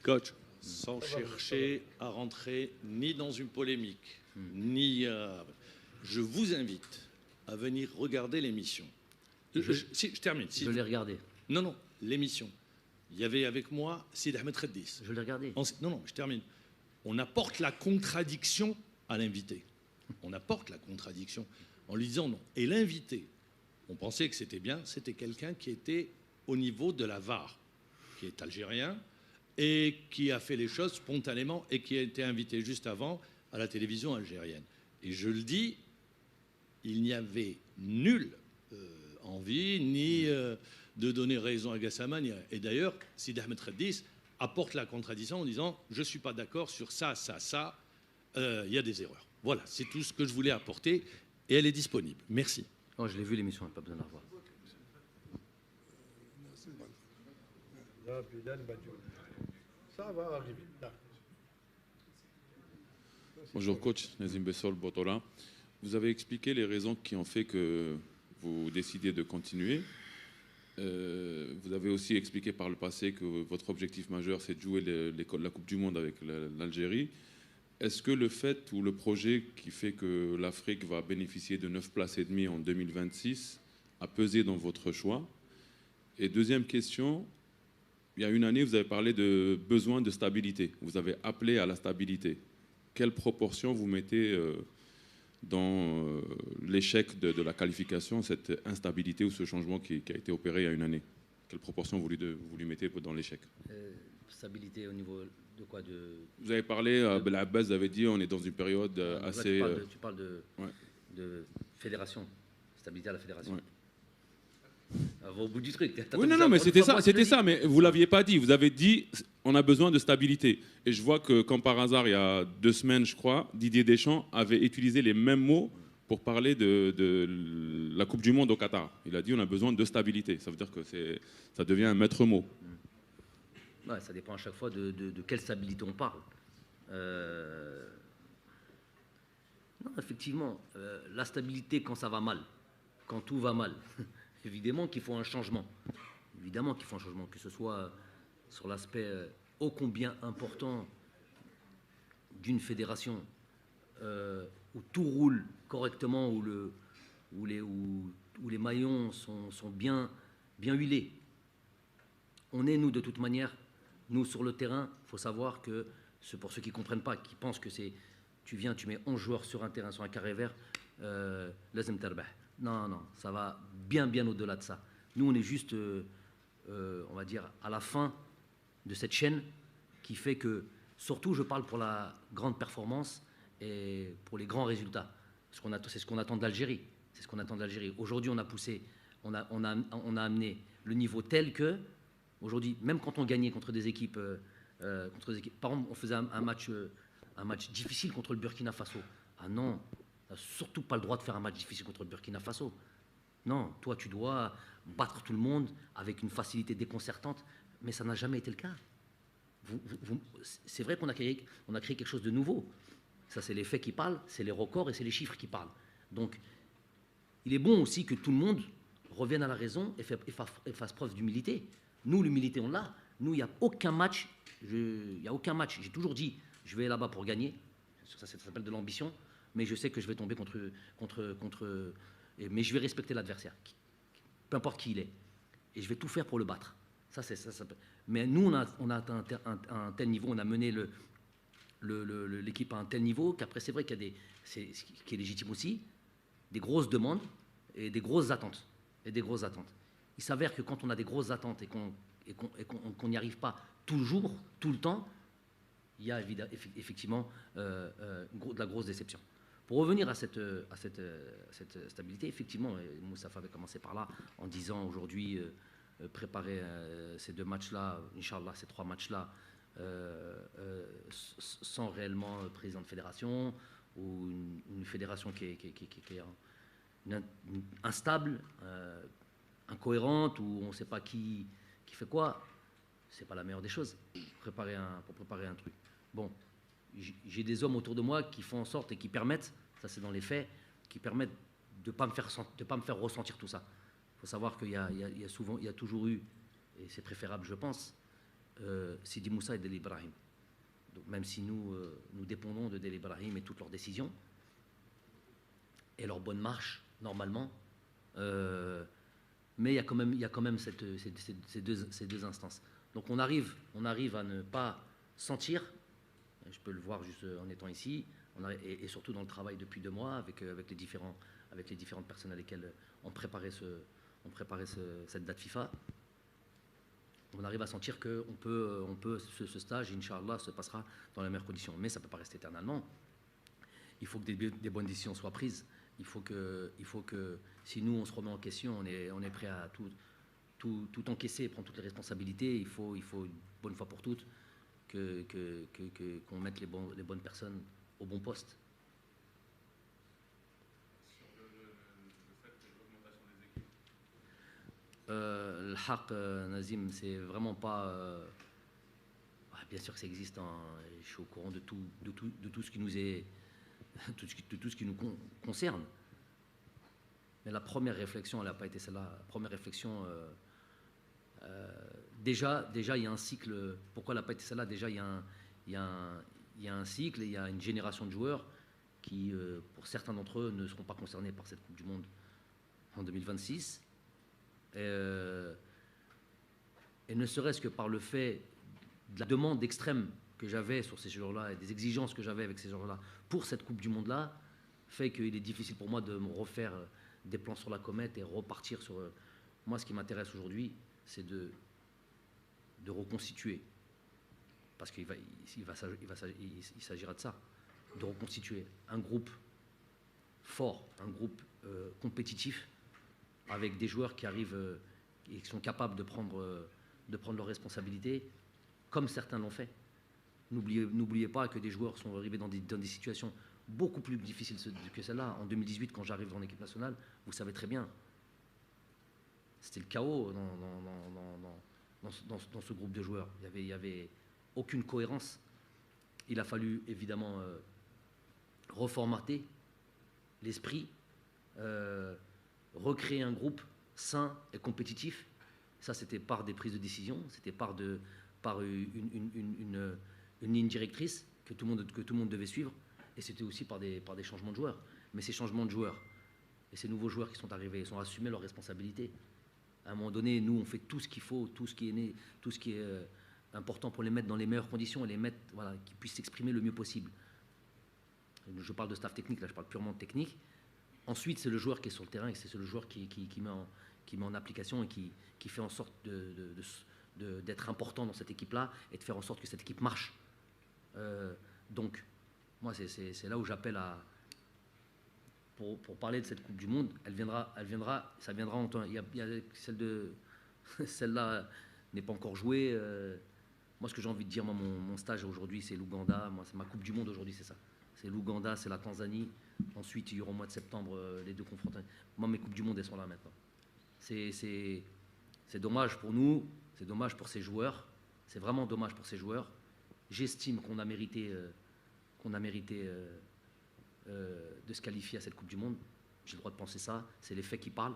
Coach, sans chercher à rentrer ni dans une polémique, ni à... Je vous invite à venir regarder l'émission. Si, je termine. Je l'ai regardé. Non, l'émission. Il y avait avec moi Sid Ahmed Khaddis. Je l'ai regardé. Non, je termine. On apporte la contradiction à l'invité. On apporte la contradiction en lui disant non. Et l'invité, on pensait que c'était bien, c'était quelqu'un qui était au niveau de la VAR, qui est algérien et qui a fait les choses spontanément et qui a été invité juste avant à la télévision algérienne. Et je le dis, il n'y avait nulle envie ni de donner raison à Gassama. Et d'ailleurs, Sid Ahmed Khaddis apporte la contradiction en disant « je ne suis pas d'accord sur ça, il y a des erreurs ». Voilà, c'est tout ce que je voulais apporter et elle est disponible. Merci. Oh, je l'ai vu l'émission, pas besoin de la revoir. Ça va arriver. Bonjour coach, Nazim Bessol, Botola. Vous avez expliqué les raisons qui ont fait que vous décidez de continuer. Vous avez aussi expliqué par le passé que votre objectif majeur, c'est de jouer la Coupe du Monde avec l'Algérie. Est-ce que le fait ou le projet qui fait que l'Afrique va bénéficier de 9 places et demie en 2026 a pesé dans votre choix? Et deuxième question, il y a une année, vous avez parlé de besoin de stabilité. Vous avez appelé à la stabilité. Quelle proportion vous mettez dans l'échec de la qualification, cette instabilité ou ce changement qui a été opéré il y a une année? Quelle proportion vous lui mettez dans l'échec? Stabilité au niveau de quoi? Vous avez parlé, Abbas avait dit, on est dans une période assez... Tu parles de fédération, stabilité à la fédération. Ouais. Au bout du truc. Oui, non, mais c'était ça, mais vous ne l'aviez pas dit. Vous avez dit, on a besoin de stabilité. Et je vois que, comme par hasard, il y a 2 semaines, je crois, Didier Deschamps avait utilisé les mêmes mots pour parler de la Coupe du Monde au Qatar. Il a dit, on a besoin de stabilité. Ça veut dire que ça devient un maître mot. Ouais, ça dépend à chaque fois de quelle stabilité on parle. Non, effectivement, la stabilité quand ça va mal, quand tout va mal, évidemment qu'il faut un changement. Évidemment qu'il faut un changement, que ce soit sur l'aspect ô combien important d'une fédération où tout roule correctement, où les maillons sont bien huilés. On est, nous, de toute manière, nous, sur le terrain, il faut savoir que, pour ceux qui ne comprennent pas, qui pensent que c'est, tu viens, tu mets 11 joueurs sur un terrain, sur un carré vert, lazem tarbah. Non, ça va bien au-delà de ça. Nous, on est juste, on va dire, à la fin de cette chaîne qui fait que, surtout, je parle pour la grande performance et pour les grands résultats. C'est ce qu'on attend de l'Algérie. C'est ce qu'on attend de l'Algérie. Aujourd'hui, on a poussé, on a amené le niveau tel que, aujourd'hui, même quand on gagnait contre des équipes, par exemple, on faisait un match difficile contre le Burkina Faso. Ah non, tu n'as surtout pas le droit de faire un match difficile contre le Burkina Faso. Non, toi, tu dois battre tout le monde avec une facilité déconcertante, mais ça n'a jamais été le cas. C'est vrai qu'on a créé quelque chose de nouveau. Ça, c'est les faits qui parlent, c'est les records et c'est les chiffres qui parlent. Donc, il est bon aussi que tout le monde revienne à la raison et fasse preuve d'humilité. Nous, l'humilité, on l'a. Nous, il n'y a aucun match. J'ai toujours dit, je vais là-bas pour gagner. Ça s'appelle de l'ambition. Mais je sais que je vais tomber mais je vais respecter l'adversaire, peu importe qui il est. Et je vais tout faire pour le battre. Mais nous, on a atteint un tel niveau, on a mené l'équipe à un tel niveau qu'après, c'est vrai qu'il y a ce qui est légitime aussi, des grosses demandes et des grosses attentes. Il s'avère que quand on a des grosses attentes et qu'on n'y arrive pas toujours, tout le temps, il y a effectivement de la grosse déception. Pour revenir à cette stabilité, effectivement, Moustapha avait commencé par là en disant aujourd'hui préparer ces 2 matchs-là, Inch'Allah, ces 3 matchs-là, sans réellement président de fédération ou une fédération qui est instable, incohérente, où on ne sait pas qui fait quoi, c'est pas la meilleure des choses pour préparer un truc. Bon, j'ai des hommes autour de moi qui font en sorte et qui permettent, ça c'est dans les faits, qui permettent de pas me faire ressentir tout ça. Il faut savoir qu'il y a toujours eu, et c'est préférable je pense, Sidi Moussa et Deli Ibrahim. Donc même si nous dépendons de Deli Ibrahim et toutes leurs décisions et leur bonne marche normalement, mais il y a quand même ces deux instances. Donc on arrive à ne pas sentir, je peux le voir juste en étant ici, et surtout dans le travail depuis 2 mois avec les différentes personnes avec lesquelles on préparait cette date FIFA. On arrive à sentir que ce stage, Inch'Allah, se passera dans les meilleures conditions. Mais ça ne peut pas rester éternellement. Il faut que des bonnes décisions soient prises. Il faut que si nous, on se remet en question, on est prêt à tout encaisser et prendre toutes les responsabilités. Il faut une bonne fois pour toutes qu'on mette les bonnes personnes au bon poste. Le haq, Nazim, c'est vraiment pas. Bien sûr que ça existe. Je suis au courant de tout ce qui nous est, de tout ce qui nous concerne. Mais la première réflexion, elle n'a pas été celle-là. La première réflexion, déjà, il y a un cycle. Pourquoi elle n'a pas été celle-là? Déjà, il y a un cycle et il y a une génération de joueurs qui, pour certains d'entre eux, ne seront pas concernés par cette Coupe du Monde en 2026. Et ne serait-ce que par le fait de la demande extrême que j'avais sur ces joueurs-là et des exigences que j'avais avec ces joueurs-là pour cette Coupe du Monde-là, fait qu'il est difficile pour moi de me refaire des plans sur la comète et repartir sur... Moi, ce qui m'intéresse aujourd'hui, c'est de reconstituer, parce qu'il s'agira de ça, de reconstituer un groupe fort, un groupe compétitif, avec des joueurs qui arrivent et qui sont capables de prendre leurs responsabilités, comme certains l'ont fait. N'oubliez pas que des joueurs sont arrivés dans des situations beaucoup plus difficiles que celle-là. En 2018, quand j'arrive en équipe nationale, vous savez très bien, c'était le chaos dans ce groupe de joueurs. Il n'y avait aucune cohérence. Il a fallu évidemment reformater l'esprit, recréer un groupe sain et compétitif. Ça, c'était par des prises de décision, c'était par une ligne directrice que tout le monde devait suivre, et c'était aussi par des changements de joueurs. Mais ces changements de joueurs et ces nouveaux joueurs qui sont arrivés, ils ont assumé leurs responsabilités. À un moment donné, nous, on fait tout ce qu'il faut, tout ce qui est important pour les mettre dans les meilleures conditions et les mettre, voilà, qu'ils puissent s'exprimer le mieux possible. Je parle de staff technique, là, je parle purement de technique. Ensuite, c'est le joueur qui est sur le terrain et c'est le joueur qui met en application et qui fait en sorte d'être important dans cette équipe-là et de faire en sorte que cette équipe marche. Donc, moi, c'est là où j'appelle à... Pour parler de cette Coupe du Monde, ça viendra en temps. Il y a celle-là n'est pas encore jouée. Moi, ce que j'ai envie de dire, mon stage aujourd'hui, c'est l'Ouganda. Moi, c'est ma Coupe du Monde aujourd'hui, c'est ça. C'est l'Ouganda, c'est la Tanzanie. Ensuite, il y aura au mois de septembre les 2 confrontations. Moi, mes Coupes du Monde, elles sont là maintenant. C'est dommage pour nous, c'est dommage pour ces joueurs. C'est vraiment dommage pour ces joueurs. J'estime qu'on a mérité de se qualifier à cette Coupe du Monde. J'ai le droit de penser ça. C'est les faits qui parlent.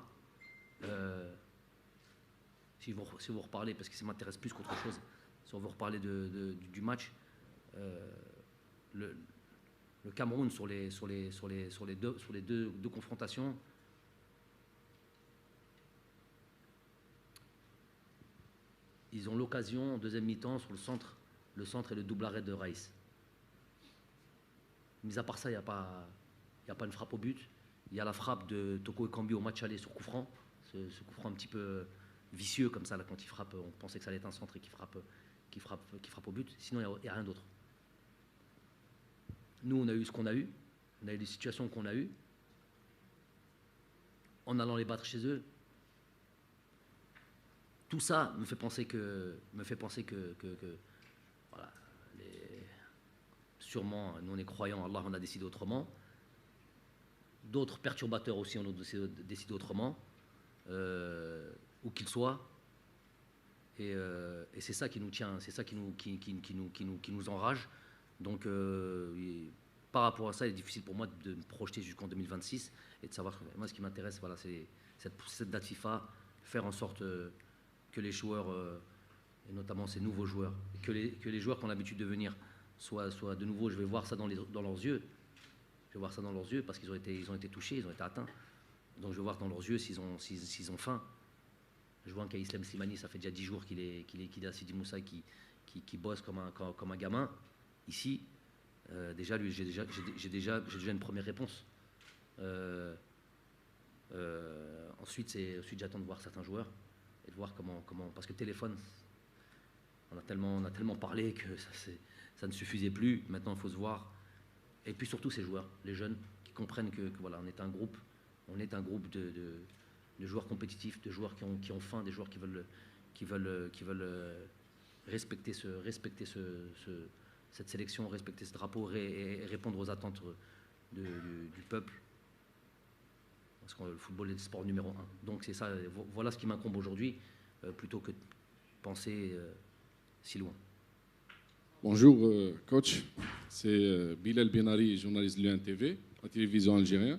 Si vous reparlez, parce que ça m'intéresse plus qu'autre chose, si on veut reparler du match, le Cameroun sur les deux confrontations, ils ont l'occasion en deuxième mi-temps sur le centre et le double arrêt de Raïs. Mis à part ça, il n'y a pas une frappe au but. Il y a la frappe de Toko Ekambi au match aller sur coup franc, ce coup franc un petit peu vicieux comme ça, là, quand il frappe, on pensait que ça allait être un centre et qu'il frappe au but. Sinon, il n'y a rien d'autre. Nous, on a eu ce qu'on a eu, on a eu les situations qu'on a eues. En allant les battre chez eux, tout ça me fait penser que voilà, sûrement, nous on est croyants, Allah on a décidé autrement. D'autres perturbateurs aussi ont décidé autrement, où qu'ils soient. Et c'est ça qui nous tient, c'est ça qui nous enrage. Donc, par rapport à ça, il est difficile pour moi de me projeter jusqu'en 2026 et de savoir. Moi, ce qui m'intéresse, voilà, c'est cette date FIFA, faire en sorte que les joueurs, et notamment ces nouveaux joueurs, que les joueurs qui ont l'habitude de venir soient de nouveau. Je vais voir ça dans leurs yeux. Je vais voir ça dans leurs yeux parce qu'ils ont été touchés, ils ont été atteints. Donc, je vais voir dans leurs yeux s'ils ont faim. Je vois qu'à Islam Slimani, ça fait déjà 10 jours qu'il est à Sidi Moussa, qui bosse comme un gamin. Ici, déjà, lui, j'ai déjà une première réponse. Ensuite, j'attends de voir certains joueurs et de voir comment parce que le téléphone, on a tellement parlé que ça ne suffisait plus. Maintenant, il faut se voir. Et puis surtout ces joueurs, les jeunes, qui comprennent que voilà, on est un groupe de joueurs compétitifs, de joueurs qui ont faim, des joueurs qui veulent respecter cette sélection, respecter ce drapeau et répondre aux attentes du peuple. Parce que le football est le sport numéro 1. Donc c'est ça, voilà ce qui m'incombe aujourd'hui, plutôt que de penser si loin. Bonjour coach, c'est Bilal Benari, journaliste de l'UNTV, la télévision algérienne.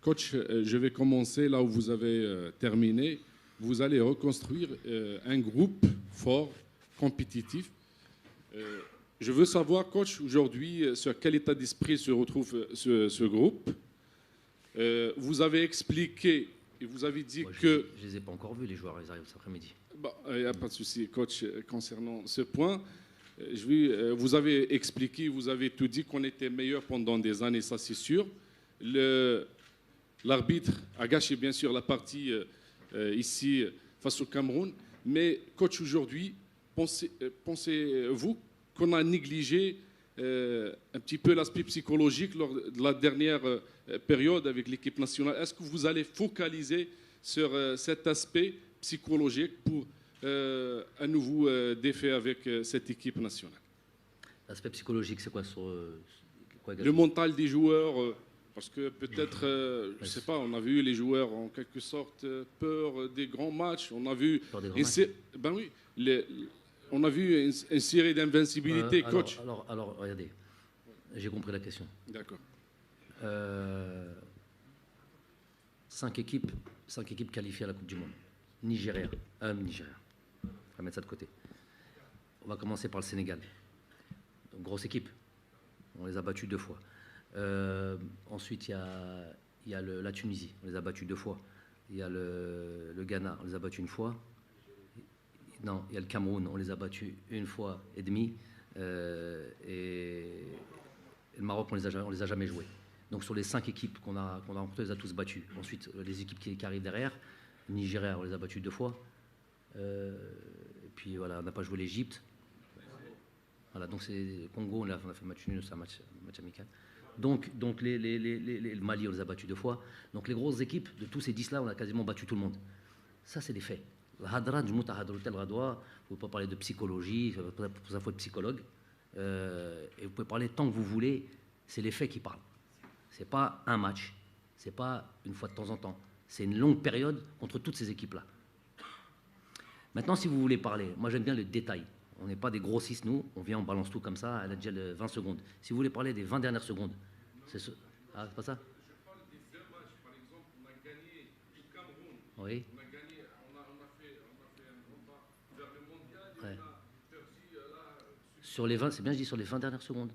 Coach, je vais commencer là où vous avez terminé. Vous allez reconstruire un groupe fort, compétitif. Je veux savoir, coach, aujourd'hui, sur quel état d'esprit se retrouve ce groupe. Vous avez expliqué et vous avez dit que... Je ne les ai pas encore vus, les joueurs, ils arrivent cet après-midi. Il n'y a pas de souci, coach, concernant ce point. Vous avez expliqué, vous avez tout dit qu'on était meilleur pendant des années, ça c'est sûr. L'arbitre a gâché bien sûr la partie ici face au Cameroun. Mais coach, aujourd'hui, pensez-vous qu'on a négligé un petit peu l'aspect psychologique lors de la dernière période avec l'équipe nationale? Est-ce que vous allez focaliser sur cet aspect psychologique pour un nouveau défi avec cette équipe nationale? L'aspect psychologique, c'est quoi, le mental des joueurs, parce que peut-être, je ne sais pas, on a vu les joueurs en quelque sorte peur des grands matchs. On a vu, ben oui, on a vu une série d'invincibilité, coach. Alors, regardez, j'ai compris la question. D'accord. 5 équipes qualifiées à la Coupe du Monde. Nigeria. On va mettre ça de côté. On va commencer par le Sénégal. Donc, grosse équipe. On les a battus 2 fois. Ensuite, il y a la Tunisie. On les a battus 2 fois. Il y a le Ghana. On les a battus 1 fois. Non, il y a le Cameroun. On les a battus 1 fois et demie. Et le Maroc, on les a jamais joués. Donc sur les 5 équipes qu'on a rencontrées, on les a tous battus. Ensuite, les équipes qui arrivent derrière, Nigeria, on les a battus 2 fois. Et puis voilà, on n'a pas joué l'Égypte. Voilà, donc c'est Congo, on a fait match nul, c'est un match amical. Donc le Mali, on les a battus 2 fois. Donc les grosses équipes, de tous ces 10-là, on a quasiment battu tout le monde. Ça, c'est des faits. Il ne faut pas parler de psychologie, pour ça, il faut être psychologue. Et vous pouvez parler tant que vous voulez, c'est les faits qui parlent. Ce n'est pas un match, ce n'est pas une fois de temps en temps. C'est une longue période contre toutes ces équipes-là. Maintenant, si vous voulez parler, moi j'aime bien le détail. On n'est pas des grossistes, nous. On vient, on balance tout comme ça, elle a déjà 20 secondes. Si vous voulez parler des 20 dernières secondes, c'est ce... Ah, c'est pas ça? Je parle des 2 matchs. Par exemple, on a gagné du Cameroun. Oui. On a fait un grand pas vers le mondial. Ouais. On a perdu là... Sur les 20, c'est bien, je dis sur les 20 dernières secondes.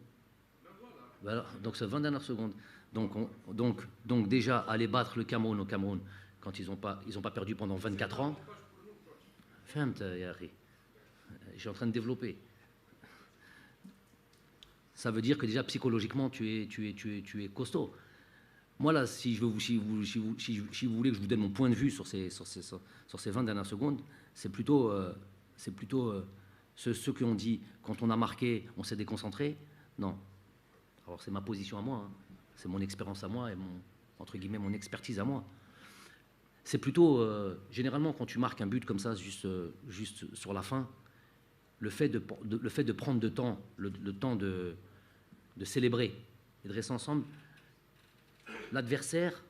Ben voilà. Voilà, donc c'est 20 dernières secondes. Donc déjà, aller battre le Cameroun au Cameroun, quand ils n'ont pas perdu pendant 24 ans... Je suis en train de développer. Ça veut dire que déjà psychologiquement tu es costaud. Moi là, si vous voulez que je vous donne mon point de vue sur ces 20 dernières secondes, c'est plutôt ceux qui ont dit quand on a marqué, on s'est déconcentré. Non. Alors c'est ma position à moi, hein. C'est mon expérience à moi et mon expertise à moi. C'est plutôt, généralement, quand tu marques un but comme ça, juste sur la fin, le fait de prendre le temps de célébrer et de rester ensemble, l'adversaire,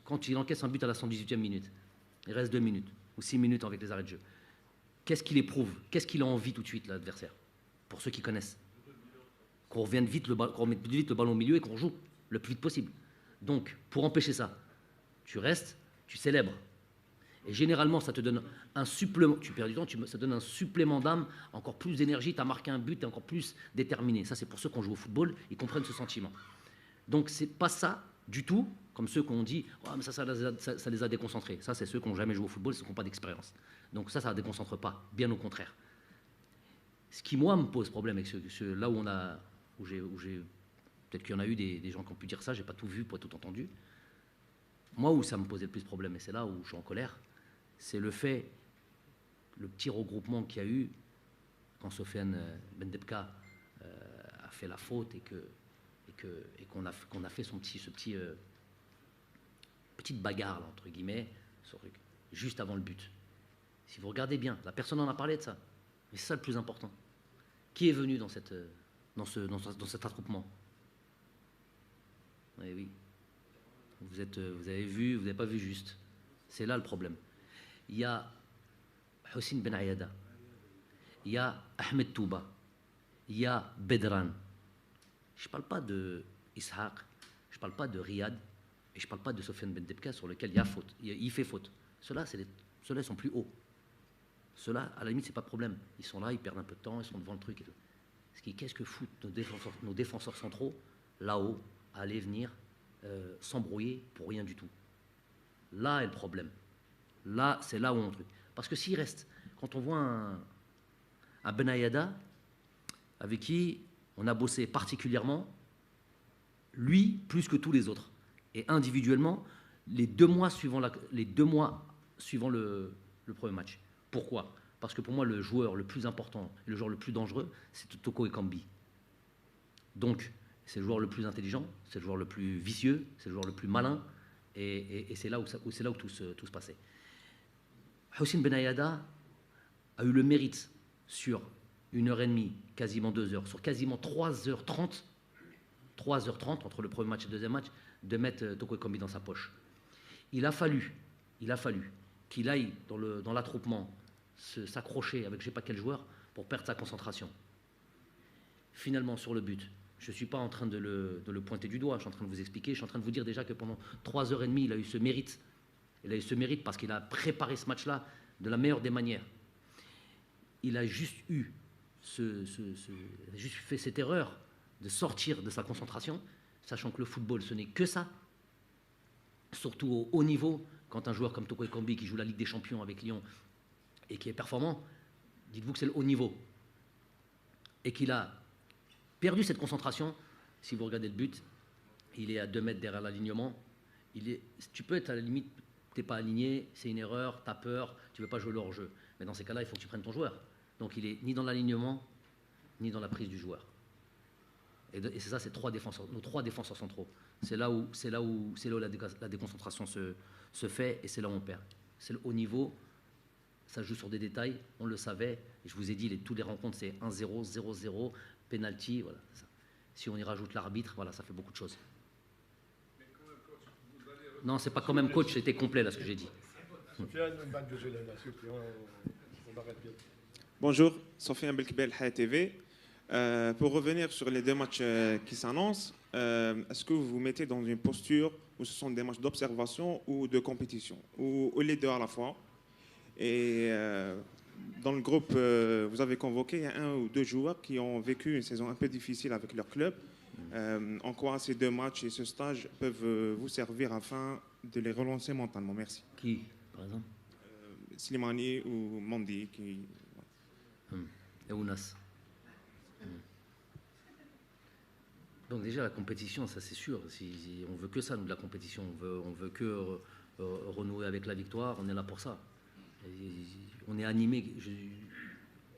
quand il encaisse un but à la 118e minute, il reste 2 minutes ou 6 minutes avec les arrêts de jeu. Qu'est-ce qu'il éprouve? Qu'est-ce qu'il a envie tout de suite, l'adversaire? Pour ceux qui connaissent. Qu'on remette vite le ballon au milieu et qu'on joue le plus vite possible. Donc, pour empêcher ça, tu restes, tu célèbres. Et généralement, ça te donne un supplément. Tu perds du temps, ça donne un supplément d'âme, encore plus d'énergie. Tu as marqué un but, tu es encore plus déterminé. Ça, c'est pour ceux qui ont joué au football, ils comprennent ce sentiment. Donc, c'est pas ça du tout, comme ceux qui ont dit oh, mais ça les a déconcentrés. Ça, c'est ceux qui n'ont jamais joué au football, ceux qui n'ont pas d'expérience. Donc, ça ne déconcentre pas, bien au contraire. Ce qui, moi, me pose problème avec là où j'ai peut-être qu'il y en a eu des gens qui ont pu dire ça, j'ai pas tout vu, pas tout entendu. Moi, où ça me posait le plus de problème, et c'est là où je suis en colère, c'est le petit regroupement qu'il y a eu quand Sofiane Bendebka a fait la faute et qu'on a fait petite bagarre, là, entre guillemets, juste avant le but. Si vous regardez bien, la personne en a parlé de ça, mais c'est ça le plus important. Qui est venu dans cet attroupement? Oui. Vous avez vu, vous n'avez pas vu juste. C'est là le problème. Il y a Houssine Ben Ayada, il y a Ahmed Touba, il y a Bedran. Je ne parle pas de Ishaq, je ne parle pas de Riyad, et je ne parle pas de Sofiane Bendebka sur lequel il y a faute. Il fait faute. Ceux-là, ils sont plus hauts. Ceux-là, à la limite, ce n'est pas de problème. Ils sont là, ils perdent un peu de temps, ils sont devant le truc et tout. Qu'est-ce que foutent nos défenseurs centraux là-haut, à aller venir s'embrouiller pour rien du tout? Là est le problème. Là, c'est là où on truc. Parce que s'il reste, quand on voit un Ben Ayada avec qui on a bossé particulièrement, lui plus que tous les autres, et individuellement, les 2 mois suivant le premier match. Pourquoi? Parce que pour moi, le joueur le plus important, le joueur le plus dangereux, c'est Toko Ekambi. Donc, c'est le joueur le plus intelligent, c'est le joueur le plus vicieux, c'est le joueur le plus malin, et c'est là où tout se passait. Houssine Ben Ayada a eu le mérite sur 1h30, quasiment 2 heures, sur quasiment 3h30 entre le premier match et le deuxième match, de mettre Toko Ekambi dans sa poche. Il a fallu qu'il aille dans l'attroupement s'accrocher avec je ne sais pas quel joueur pour perdre sa concentration. Finalement, sur le but, je ne suis pas en train de le pointer du doigt, je suis en train de vous expliquer, je suis en train de vous dire déjà que pendant 3h30, il a eu ce mérite. Il a eu ce mérite parce qu'il a préparé ce match-là de la meilleure des manières. Il a juste fait cette erreur de sortir de sa concentration, sachant que le football, ce n'est que ça. Surtout au haut niveau, quand un joueur comme Toko Ekambi qui joue la Ligue des Champions avec Lyon et qui est performant, dites-vous que c'est le haut niveau. Et qu'il a perdu cette concentration. Si vous regardez le but, il est à 2 mètres derrière l'alignement. Tu peux être à la limite, tu n'es pas aligné, c'est une erreur, tu as peur, tu ne veux pas jouer le hors-jeu. Mais dans ces cas-là, il faut que tu prennes ton joueur. Donc il n'est ni dans l'alignement, ni dans la prise du joueur. Et c'est ça, c'est nos 3 défenseurs centraux. C'est là où la déconcentration se fait et c'est là où on perd. C'est le haut niveau, ça joue sur des détails, on le savait. Et je vous ai dit, toutes les rencontres, c'est 1-0, 0-0, penalty, voilà. Ça. Si on y rajoute l'arbitre, voilà, ça fait beaucoup de choses. Non, c'est pas quand même coach, c'était complet là ce que j'ai dit. Bonjour, Sofiane Belkbel, Haya TV. Pour revenir sur les 2 matchs qui s'annoncent, est-ce que vous vous mettez dans une posture où ce sont des matchs d'observation ou de compétition, ou les 2 à la fois? Et dans le groupe, vous avez convoqué 1 ou 2 joueurs qui ont vécu une saison un peu difficile avec leur club. En quoi ces 2 matchs et ce stage peuvent vous servir afin de les relancer mentalement? Merci. Qui, par exemple? Slimani ou Mandi qui... Et Ounas. Donc déjà la compétition, ça c'est sûr. On veut que ça, nous, de la compétition. On veut que renouer avec la victoire. On est là pour ça. On est animé.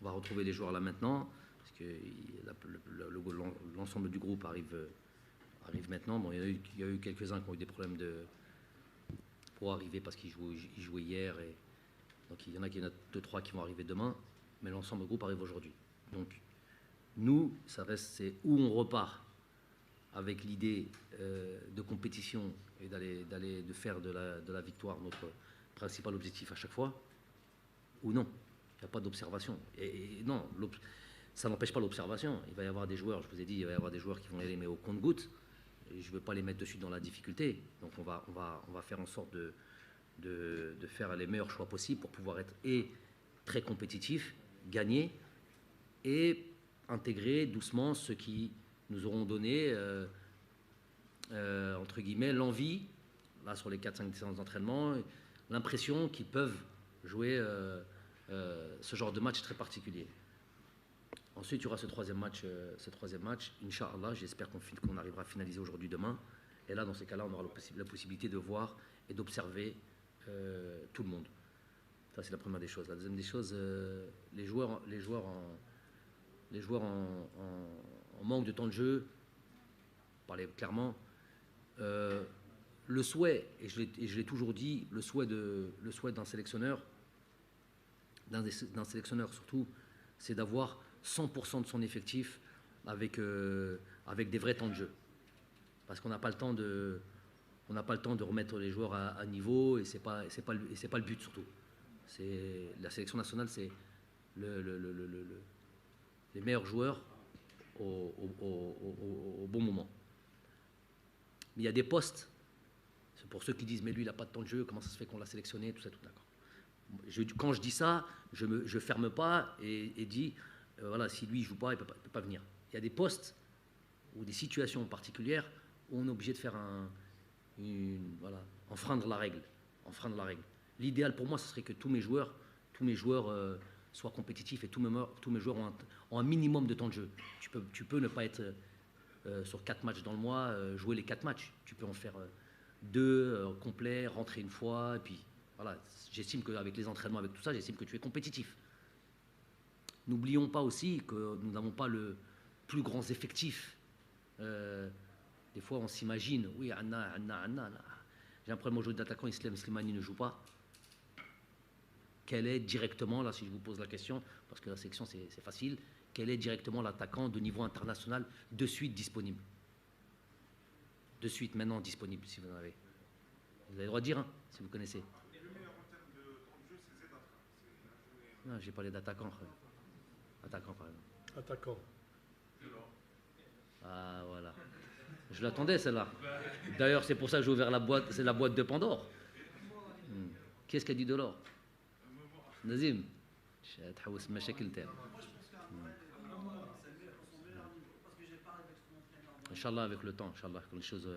On va retrouver les joueurs là maintenant, parce que l'ensemble du groupe arrive maintenant. Bon, il y a eu quelques-uns qui ont eu des problèmes pour arriver parce qu'ils jouaient hier. Et donc il y en a 2-3 qui vont arriver demain, mais l'ensemble du groupe arrive aujourd'hui. Donc nous, c'est où on repart avec l'idée de compétition et de faire de la victoire notre principal objectif à chaque fois, ou non. Il n'y a pas d'observation. Et non, ça n'empêche pas l'observation. Il va y avoir des joueurs, je vous ai dit, il va y avoir des joueurs qui vont y aller, mais au compte-gouttes. Je ne veux pas les mettre dessus dans la difficulté. Donc on va faire en sorte de faire les meilleurs choix possibles pour pouvoir être très compétitif, gagner et intégrer doucement ceux qui nous auront donné, entre guillemets, l'envie, là sur les 4-5 séances d'entraînement, l'impression qu'ils peuvent jouer ce genre de match très particulier. Ensuite, il y aura ce troisième match, Inch'Allah, j'espère qu'on arrivera à finaliser aujourd'hui, demain. Et là, dans ces cas-là, on aura la possibilité de voir et d'observer tout le monde. Ça, c'est la première des choses. La deuxième des choses, les joueurs en manque de temps de jeu, pour parler clairement, le souhait, et je l'ai toujours dit, le souhait d'un sélectionneur, d'un sélectionneur surtout, c'est d'avoir 100% de son effectif avec des vrais temps de jeu. Parce qu'on n'a pas le temps de remettre les joueurs à niveau, et c'est pas le but surtout. La sélection nationale, c'est les meilleurs joueurs au bon moment. Mais il y a des postes, c'est pour ceux qui disent mais lui il n'a pas de temps de jeu, comment ça se fait qu'on l'a sélectionné, tout ça, tout d'accord. Quand je dis ça, je ne ferme pas et dis voilà, si lui ne joue pas, il ne peut pas venir. Il y a des postes ou des situations particulières où on est obligé de faire enfreindre la règle. L'idéal pour moi, ce serait que tous mes joueurs soient compétitifs et tous mes joueurs ont un minimum de temps de jeu. Tu peux ne pas être sur 4 matchs dans le mois, jouer les 4 matchs. Tu peux en faire 2 complets, rentrer une fois, et puis voilà. J'estime qu'avec les entraînements, avec tout ça, j'estime que tu es compétitif. N'oublions pas aussi que nous n'avons pas le plus grand effectif. Des fois, on s'imagine, oui, Anna. J'ai un problème aujourd'hui d'attaquant, Islam Slimani ne joue pas. Quel est directement, là, si je vous pose la question, parce que la sélection, c'est facile, quel est directement l'attaquant de niveau international de suite disponible? De suite, maintenant disponible, si vous en avez. Vous avez le droit de dire, hein, si vous connaissez. Et le meilleur en termes de temps de jeu, c'est Zedaka. Non, j'ai parlé d'attaquant. Attaquant, par exemple. Attaquant. Ah, voilà. Je l'attendais, celle-là. D'ailleurs, c'est pour ça que j'ai ouvert la boîte. C'est la boîte de Pandore. Qu'est-ce qu'a dit Delors? Nazim. تحوس مشاكل تاعنا. Inch'Allah, avec le temps, Inch'Allah, quand les choses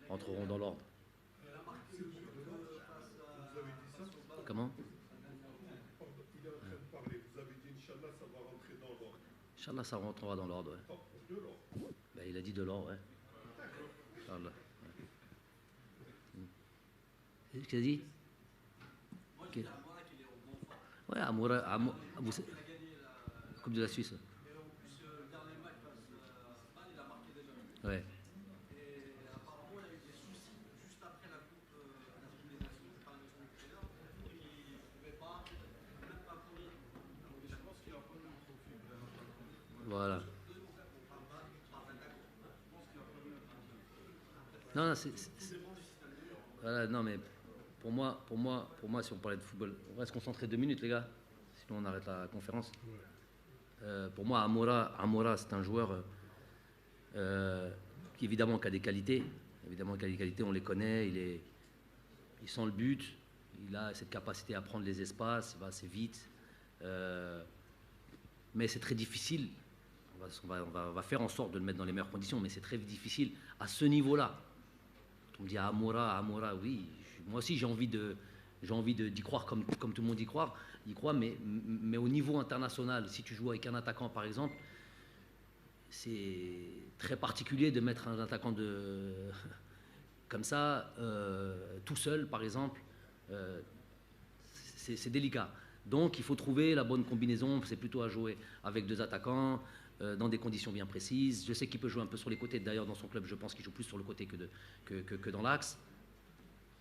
entreront dans l'ordre. Comment? Inch'Allah, ça rentrera dans l'ordre, ouais. Ben, il a dit de l'or, ouais. Inch'Allah. C'est ce qu'il a dit? Okay. Ouais, Amoura, Coupe de la Suisse. Ouais. Voilà. Non, voilà, non, mais pour moi, si on parlait de football, on va se concentrer 2 minutes, les gars, sinon on arrête la conférence. Pour moi, Amoura, c'est un joueur qui évidemment a des qualités. Évidemment qu'il a des qualités, on les connaît. Il sent le but. Il a cette capacité à prendre les espaces. Il va assez vite. Mais c'est très difficile. On va faire en sorte de le mettre dans les meilleures conditions, mais c'est très difficile à ce niveau-là. On me dit Amoura, oui. Moi aussi, j'ai envie d'y croire comme tout le monde y croit, mais au niveau international, si tu joues avec un attaquant, par exemple, c'est très particulier de mettre un attaquant comme ça, tout seul, par exemple. C'est délicat. Donc, il faut trouver la bonne combinaison. C'est plutôt à jouer avec 2 attaquants, dans des conditions bien précises. Je sais qu'il peut jouer un peu sur les côtés. D'ailleurs, dans son club, je pense qu'il joue plus sur le côté que dans l'axe.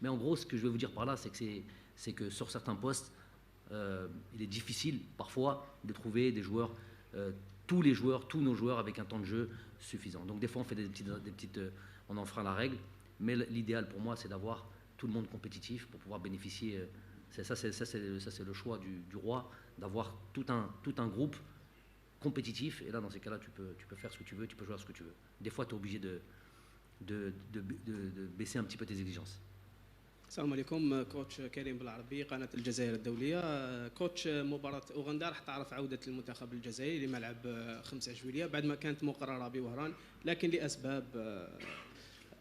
Mais en gros, ce que je veux vous dire par là, c'est que sur certains postes, il est difficile parfois de trouver des joueurs, tous nos joueurs avec un temps de jeu suffisant. Donc des fois, on fait des petites on enfreint la règle, mais l'idéal pour moi, c'est d'avoir tout le monde compétitif pour pouvoir bénéficier. Ça, c'est le choix du roi, d'avoir tout un groupe compétitif. Et là, dans ces cas-là, tu peux faire ce que tu veux, tu peux jouer à ce que tu veux. Des fois, tu es obligé de baisser un petit peu tes exigences. السلام عليكم كوتش كريم بالعربي قناة الجزائر الدولية. كوتش مباراة أوغندا راح تعرف عودة المنتخب الجزائري لملعب 5 جويلية بعد ما كانت مقررة بوهران، لكن لأسباب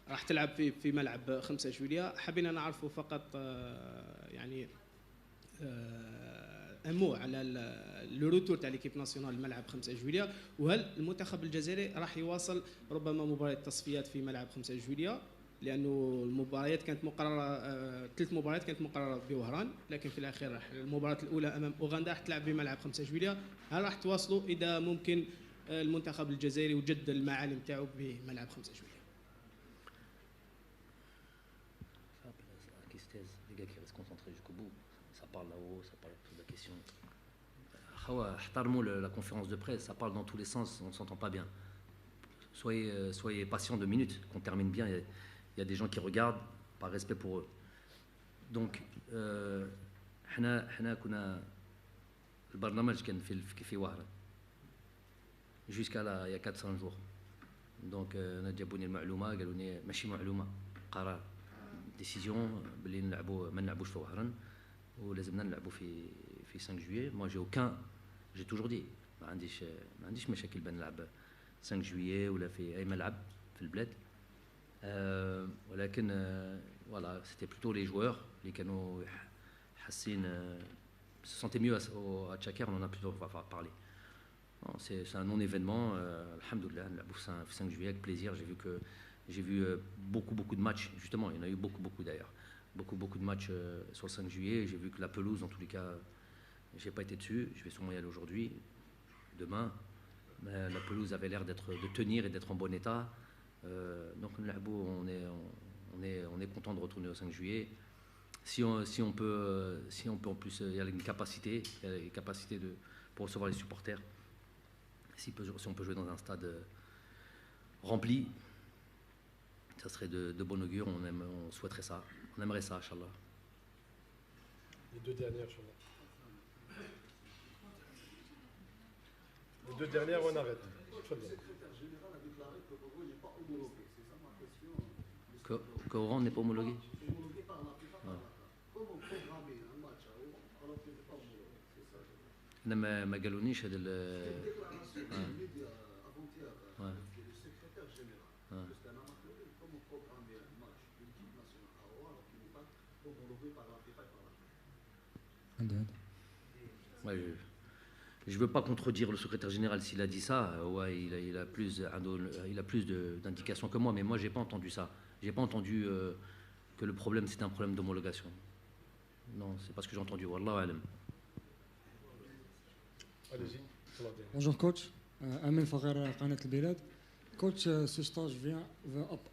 راح تلعب في ملعب 5 جويلية. حبينا نعرفوا فقط يعني امو على لو روتور تاع ليكيب ناسيونال لملعب 5 جويلية، وهل المنتخب الجزائري راح يواصل ربما مباريات تصفيات في ملعب 5 جويلية، لانه المباريات كانت مقرره 3 مباريات كانت مقرره بوهران، لكن في الاخير المباراه الاولى امام اوغندا راح تلعب بملعب 5 جويلية. هل راح تواصلوا اذا ممكن المنتخب الجزائري وجد المعالم تاعو بملعب 5 جويلية؟ Les gars qui restent concentrés jusqu'au bout, ça parle là-haut, ça parle de la question. La conférence de presse, ça parle dans tous les sens, on ne s'entend pas bien. Soyez patients 2 minutes, qu'on termine bien. Il y a des gens qui regardent par respect pour eux. Donc, حنا كنا البرنامج كان في وهران jusqu'à il y a 400 jours. Donc انا جابوني المعلومه قالوا لي ماشي معلومه قرار décision باللي نلعبوا ما نلعبوش في وهران ولازمنا نلعبوا في 5 juillet. Moi j'ai toujours dit ما عنديش مشاكل بين نلعب 5 juillet ولا في اي ملعب في البلاد. ولكن voilà, c'était plutôt les joueurs اللي كانوا حاسين se sentaient mieux à Tchakar, on en a plutôt parlé. C'est un non-événement, alhamdoulilah, le 5 juillet avec plaisir. J'ai vu beaucoup de matchs, justement, il y en a eu beaucoup d'ailleurs, beaucoup de matchs sur le 5 juillet. J'ai vu que la pelouse, en tous les cas, j'ai pas été dessus, je vais sûrement y aller aujourd'hui, demain. Mais la pelouse avait l'air de tenir et d'être en bon état. Donc on est content de retourner au 5 juillet. Si on peut en plus, il y a une capacité, pour recevoir les supporters. Si on peut jouer dans un stade rempli, ça serait de bon augure. On souhaiterait ça, on aimerait ça, Inch'Allah. Les 2 dernières, Inch'Allah. Les 2 dernières, on arrête. Qu'Oran n'est pas homologué. انا ما قالونيش هذا Je veux pas contredire le secrétaire général s'il a dit ça. Ouais, il a plus d'indications que moi, mais moi j'ai pas entendu ça. J'ai pas entendu que le problème c'était un problème d'homologation. Non, c'est pas ce que j'ai entendu. Wallahu alam. Bonjour coach, Amin Faghar, Qanat al-Bilad. Coach, ce stage vient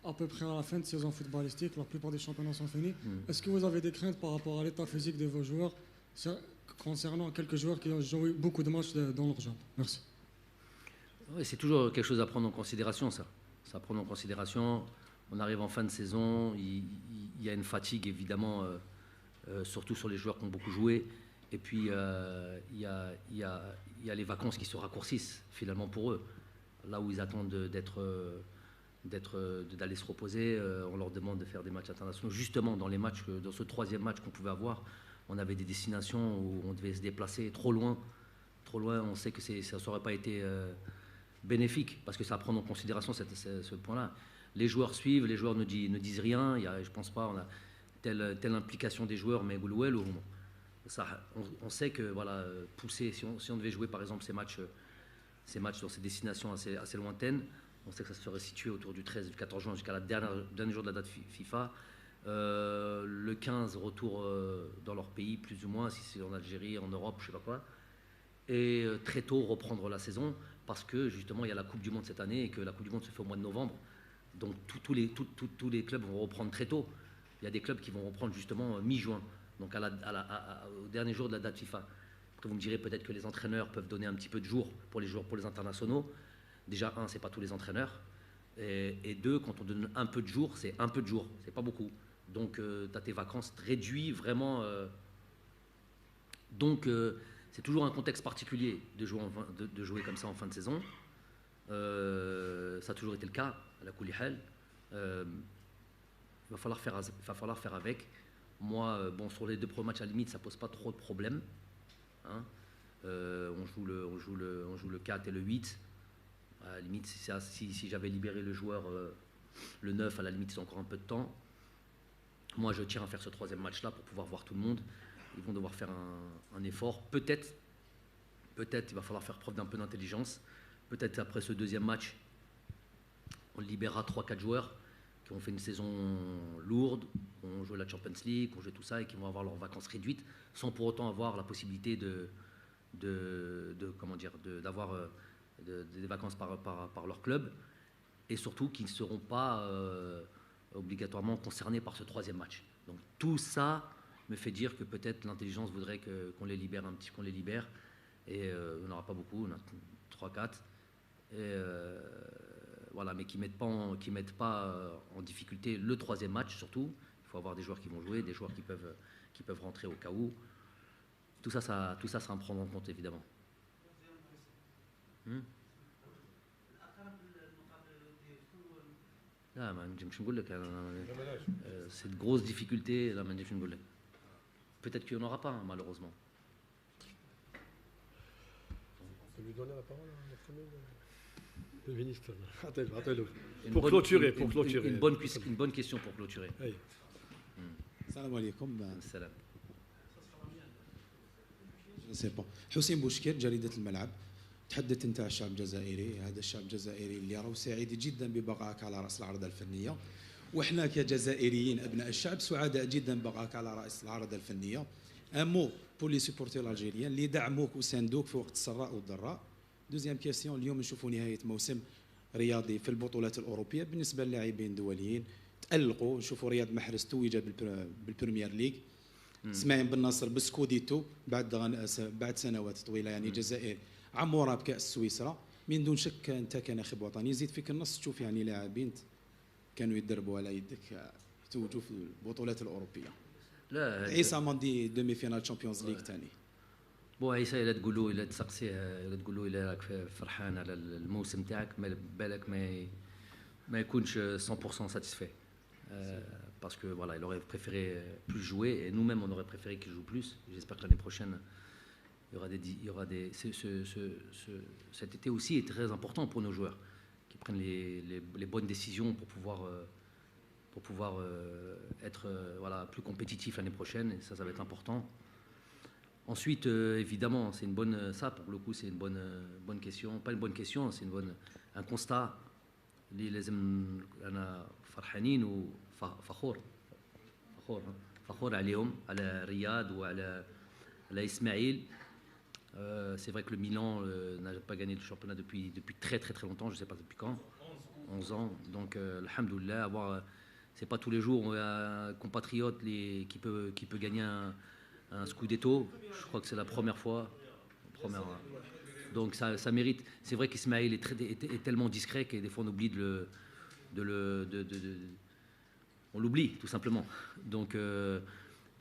à peu près à la fin de saison footballistique, la plupart des championnats sont finis. Est-ce que vous avez des craintes par rapport à l'état physique de vos joueurs concernant quelques joueurs qui ont joué beaucoup de matchs dans leur jambes? Merci. Oui, c'est toujours quelque chose à prendre en considération, ça. Ça à prendre en considération. On arrive en fin de saison, il y a une fatigue évidemment, surtout sur les joueurs qui ont beaucoup joué. Et puis il y a les vacances qui se raccourcissent finalement pour eux. Là où ils attendent d'aller se reposer, on leur demande de faire des matchs internationaux. Justement, dans ce 3e match qu'on pouvait avoir, on avait des destinations où on devait se déplacer trop loin. On sait que ça n'aurait pas été bénéfique parce que ça à prendre en considération ce point-là. Les joueurs suivent, les joueurs ne disent rien. Je pense pas, on a telle implication des joueurs, mais Goulouel ou ça, on sait que voilà, pousser, si on devait jouer par exemple ces matchs dans ces destinations assez lointaines, on sait que ça serait situé autour du 13 du 14 juin jusqu'à la dernier jour de la date FIFA. Le 15, retour dans leur pays, plus ou moins, si c'est en Algérie, en Europe, je sais pas quoi. Et très tôt reprendre la saison, parce que justement il y a la Coupe du Monde cette année et que la Coupe du Monde se fait au mois de novembre. Donc tous les clubs vont reprendre très tôt. Il y a des clubs qui vont reprendre justement mi-juin, donc au dernier jour de la date FIFA. Après, vous me direz peut-être que les entraîneurs peuvent donner un petit peu de jours pour les internationaux. Déjà, un, c'est pas tous les entraîneurs. Et deux, quand on donne un peu de jours, c'est un peu de jours, c'est pas beaucoup. Donc, tu as tes vacances réduites vraiment. Donc, c'est toujours un contexte particulier de jouer comme ça en fin de saison. Ça a toujours été le cas, à la Koulihal. Il va falloir faire avec. Moi, bon, sur les 2 premiers matchs, à la limite, ça pose pas trop de problèmes. Hein. On joue le 4 et le 8. À la limite, si j'avais libéré le joueur le 9, à la limite, c'est encore un peu de temps. Moi, je tiens à faire ce 3e match-là pour pouvoir voir tout le monde. Ils vont devoir faire un effort. Peut-être, il va falloir faire preuve d'un peu d'intelligence. Peut-être après ce 2e match, on libérera 3-4 joueurs qui ont fait une saison lourde, qui ont joué la Champions League, qui ont joué tout ça et qui vont avoir leurs vacances réduites, sans pour autant avoir la possibilité d'avoir des vacances par leur club, et surtout qu'ils ne seront pas obligatoirement concernés par ce 3e match. Donc tout ça me fait dire que peut-être l'intelligence voudrait qu'on les libère qu'on les libère, et on n'aura pas beaucoup, on a 3-4, et voilà, mais qui mettent pas en difficulté le 3e match surtout. Il faut avoir des joueurs qui vont jouer, des joueurs qui peuvent rentrer au cas où. Tout ça, ça à prendre en compte évidemment. C'est de grosses difficultés. Peut-être qu'il n'y en aura pas, malheureusement. On peut lui donner la parole à notre ami le ministre. Pour clôturer. Une bonne question pour clôturer. السلام عليكم. السلام. سي بون. حسين بوشكير، جريدة الملعب. تحدث انت عن الشعب الجزائري، هذا الشعب الجزائري اللي راهو سعيد جدا ببقائك على راس العرضه الفنيه، واحنا كجزائريين ابناء الشعب سعداء جدا ببقائك على راس العرضه الفنيه. امو بور لي سوبورتير الجيريان اللي دعموك وساندوك في وقت السراء والضراء. دوزيام كيسيون، اليوم نشوفوا نهايه موسم رياضي في البطولات الاوروبيه بالنسبه للاعبين دوليين، تالقوا. نشوفوا رياض محرز توج بالبريمير ليج، اسماعيل بن ناصر بسكوديتو بعد سنوات طويله، يعني الجزائر عمورة بكأس سويسرا. من دون شك انت كناخب وطني يزيد فيك النص تشوف يعني لاعبين كانوا يدربوا على يدك يتوجوا في البطولات الاوروبيه. لا عيسى ماندي دومي فينال تشامبيونز ليغ ثاني. بو عيسى الا تقول له، الا تسقسيه، الا تقول له الا راك فرحان على الموسم تاعك، ما بالك ما يكونش 100% satisfait. Parce que voilà, il aurait préféré plus jouer, et nous-mêmes on aurait préféré qu'il joue plus. J'espère que l'année prochaine il y aura des cet été aussi est très important pour nos joueurs qui prennent les bonnes décisions pour pouvoir être voilà, plus compétitifs l'année prochaine, et ça va être important. Ensuite, évidemment, c'est une bonne, ça pour le coup, c'est une bonne question, pas une bonne question, c'est un constat. اللي لازم انا فرحانين فخور عليهم، على رياض وعلى اسماعيل. C'est vrai que le Milan n'a pas gagné le championnat depuis très très très longtemps, je ne sais pas depuis quand, 11 ans. Donc, alhamdoulilah, c'est pas tous les jours un compatriote qui peut gagner un Scudetto. Je crois que c'est la première fois. Donc ça mérite. C'est vrai qu'Ismaël est tellement discret que des fois on oublie on l'oublie tout simplement. Donc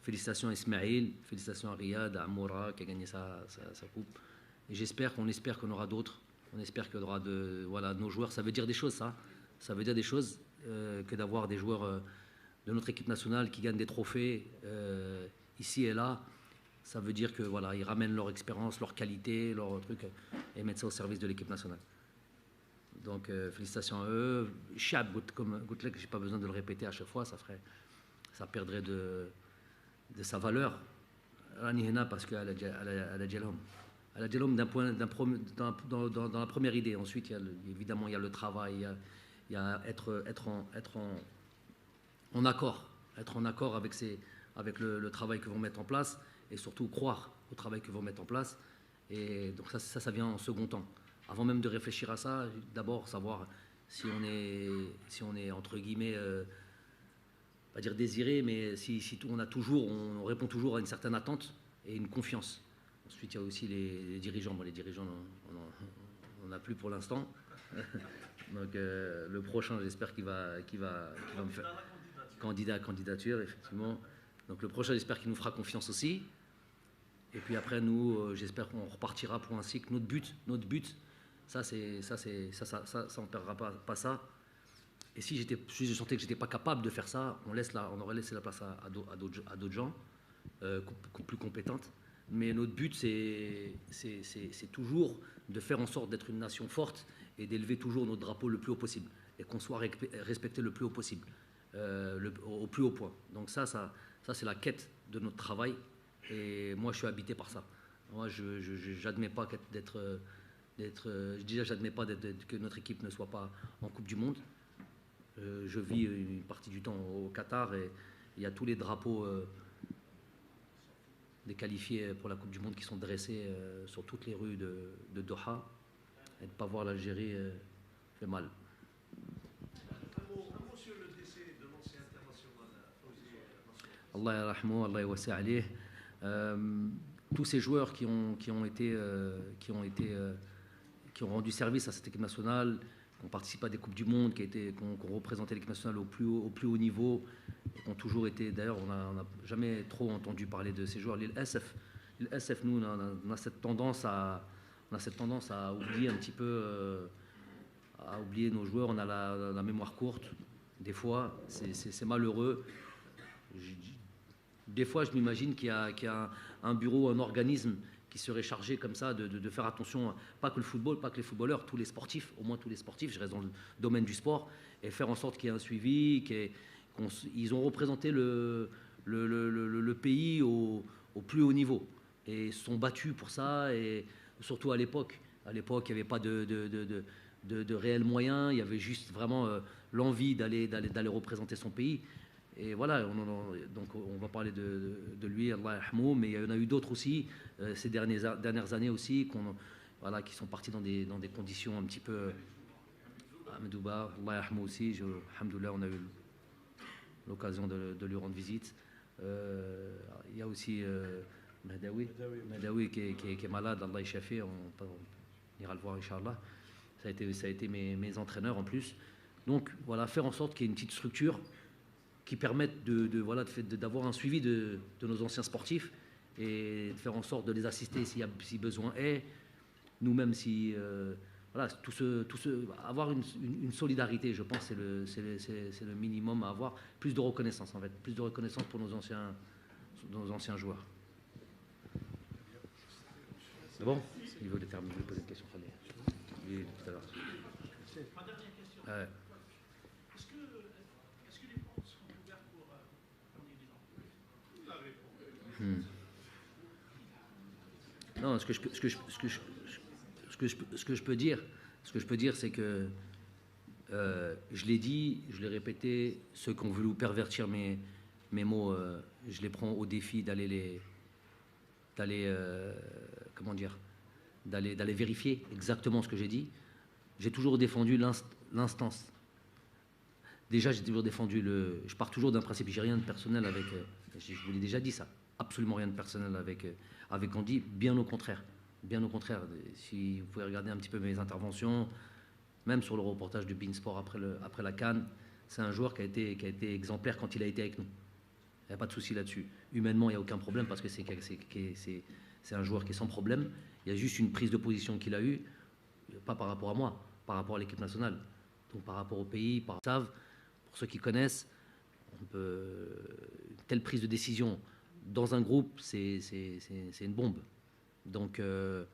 félicitations à Ismaël, félicitations à Riyad, à Amoura qui a gagné sa coupe. Et on espère qu'on aura d'autres. On espère qu'il y aura nos joueurs. Ça veut dire des choses, ça. Ça veut dire des choses que d'avoir des joueurs de notre équipe nationale qui gagnent des trophées ici et là. Ça veut dire que voilà, ils ramènent leur expérience, leur qualité, leur truc, et mettent ça au service de l'équipe nationale. Donc félicitations à eux. Chab, comme Goutlek, j'ai pas besoin de le répéter à chaque fois, ça perdrait de sa valeur. Ranihena, parce qu'à la Djalom, dans la première idée. Ensuite, évidemment, il y a le travail, il y a être en accord avec le travail que vont mettre en place, et surtout croire au travail que vont mettre en place. Et donc ça vient en second temps. Avant même de réfléchir à ça, d'abord savoir si on est entre guillemets pas dire désiré, mais on répond toujours à une certaine attente et une confiance. Ensuite, il y a aussi les dirigeants. Bon, les dirigeants, on n'en a plus pour l'instant. Donc, le prochain, j'espère qu'il va me faire candidature, effectivement. Donc, le prochain, j'espère qu'il nous fera confiance aussi. Et puis après, nous, j'espère qu'on repartira pour un cycle. Notre but, ça, on ne perdra pas ça. Et si je sentais que je n'étais pas capable de faire ça, on aurait laissé la place à d'autres gens plus compétentes. Mais notre but, c'est toujours de faire en sorte d'être une nation forte et d'élever toujours notre drapeau le plus haut possible et qu'on soit respecté le plus haut possible, au plus haut point. Donc ça c'est la quête de notre travail et moi je suis habité par ça. Moi j'admets pas j'admets pas que notre équipe ne soit pas en Coupe du Monde. Je vis une partie du temps au Qatar et il y a tous les drapeaux des qualifiés pour la Coupe du Monde qui sont dressés sur toutes les rues de Doha. Et de ne pas voir l'Algérie fait mal. Un mot sur le décès de l'ancien international Fawzi. Allah yarahmou, Allah yawasi' alayh. Tous ces joueurs qui ont rendu service à cette équipe nationale, qui ont participé à des Coupes du Monde, qui ont représenté l'équipe nationale au plus haut niveau, et qui ont toujours été. D'ailleurs, on n'a jamais trop entendu parler de ces joueurs. L'IL SF, nous, on a cette tendance à oublier un petit peu, à oublier nos joueurs. On a la mémoire courte. Des fois, c'est malheureux. Des fois, je m'imagine qu'il y a un bureau, un organisme qui serait chargé comme ça de faire attention, pas que le football, pas que les footballeurs, tous les sportifs, au moins tous les sportifs, je reste dans le domaine du sport, et faire en sorte qu'il y ait un suivi, ils ont représenté le pays au plus haut niveau, et se sont battus pour ça, et surtout à l'époque. À l'époque, il n'y avait pas de réels moyens, il y avait juste vraiment l'envie d'aller représenter son pays. Et voilà, donc on va parler de lui, Allah yarhamou, mais il y en a eu d'autres aussi, ces dernières années aussi, qui sont partis dans des conditions un petit peu... Amadouba, Allah yarhamou aussi, alhamdoulilah, on a eu l'occasion de lui rendre visite. Il y a aussi Madawi qui est malade, Allah yashafi, on ira le voir, Inch'Allah. Ça a été mes entraîneurs en plus. Donc voilà, faire en sorte qu'il y ait une petite structure qui permettent d'avoir un suivi de nos anciens sportifs et de faire en sorte de les assister si besoin est. Nous-mêmes, avoir une solidarité, je pense, c'est le minimum à avoir. Plus de reconnaissance, en fait. Plus de reconnaissance pour nos anciens joueurs. C'est bon? Il veut terminer, il veut poser une question. Oui, tout à l'heure. Ma dernière question. Ouais. Est-ce que les portes sont ouvertes pour candidater? Non, ce que je peux dire, c'est que je l'ai dit, je l'ai répété, ceux qui ont voulu pervertir mes mots, je les prends au défi d'aller vérifier exactement ce que j'ai dit. J'ai toujours défendu l'instance. Déjà, j'ai toujours défendu je pars toujours d'un principe, j'ai rien de personnel avec. Je vous l'ai déjà dit ça. Absolument rien de personnel avec Gandhi. Bien au contraire. Bien au contraire. Si vous pouvez regarder un petit peu mes interventions, même sur le reportage de Beansport après la CAN, c'est un joueur qui a été exemplaire quand il a été avec nous. Il n'y a pas de souci là-dessus. Humainement, il n'y a aucun problème parce que c'est un joueur qui est sans problème. Il y a juste une prise de position qu'il a eue, pas par rapport à moi, par rapport à l'équipe nationale. Donc par rapport au pays, pour ceux qui connaissent, une telle prise de décision dans un groupe, c'est une bombe. Donc, je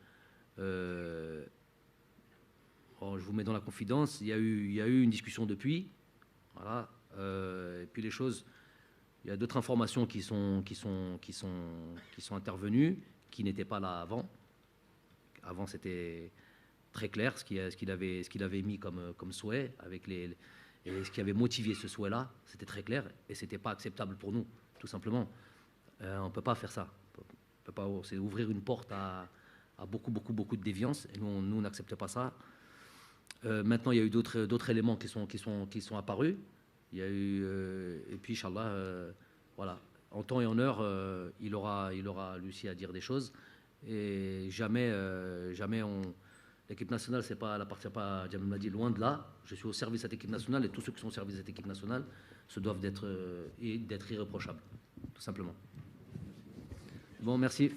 vous mets dans la confidence. Il y a eu une discussion depuis. Voilà. Et puis les choses, il y a d'autres informations qui sont intervenues, qui n'étaient pas là avant. Avant, c'était très clair ce qu'il avait mis comme souhait, et ce qui avait motivé ce souhait-là, c'était très clair, et c'était pas acceptable pour nous, tout simplement. On ne peut pas faire ça. C'est ouvrir une porte à beaucoup de déviance, et nous on n'accepte pas ça. Maintenant, il y a eu d'autres éléments qui sont apparus. Il y a eu, et puis, Inch'Allah, voilà, en temps et en heure, il aura lui aussi à dire des choses. Et jamais l'équipe nationale, elle n'appartient pas à Djamel Madi, loin de là. Je suis au service de cette équipe nationale et tous ceux qui sont au service de cette équipe nationale se doivent d'être irréprochables, tout simplement. Bon, merci.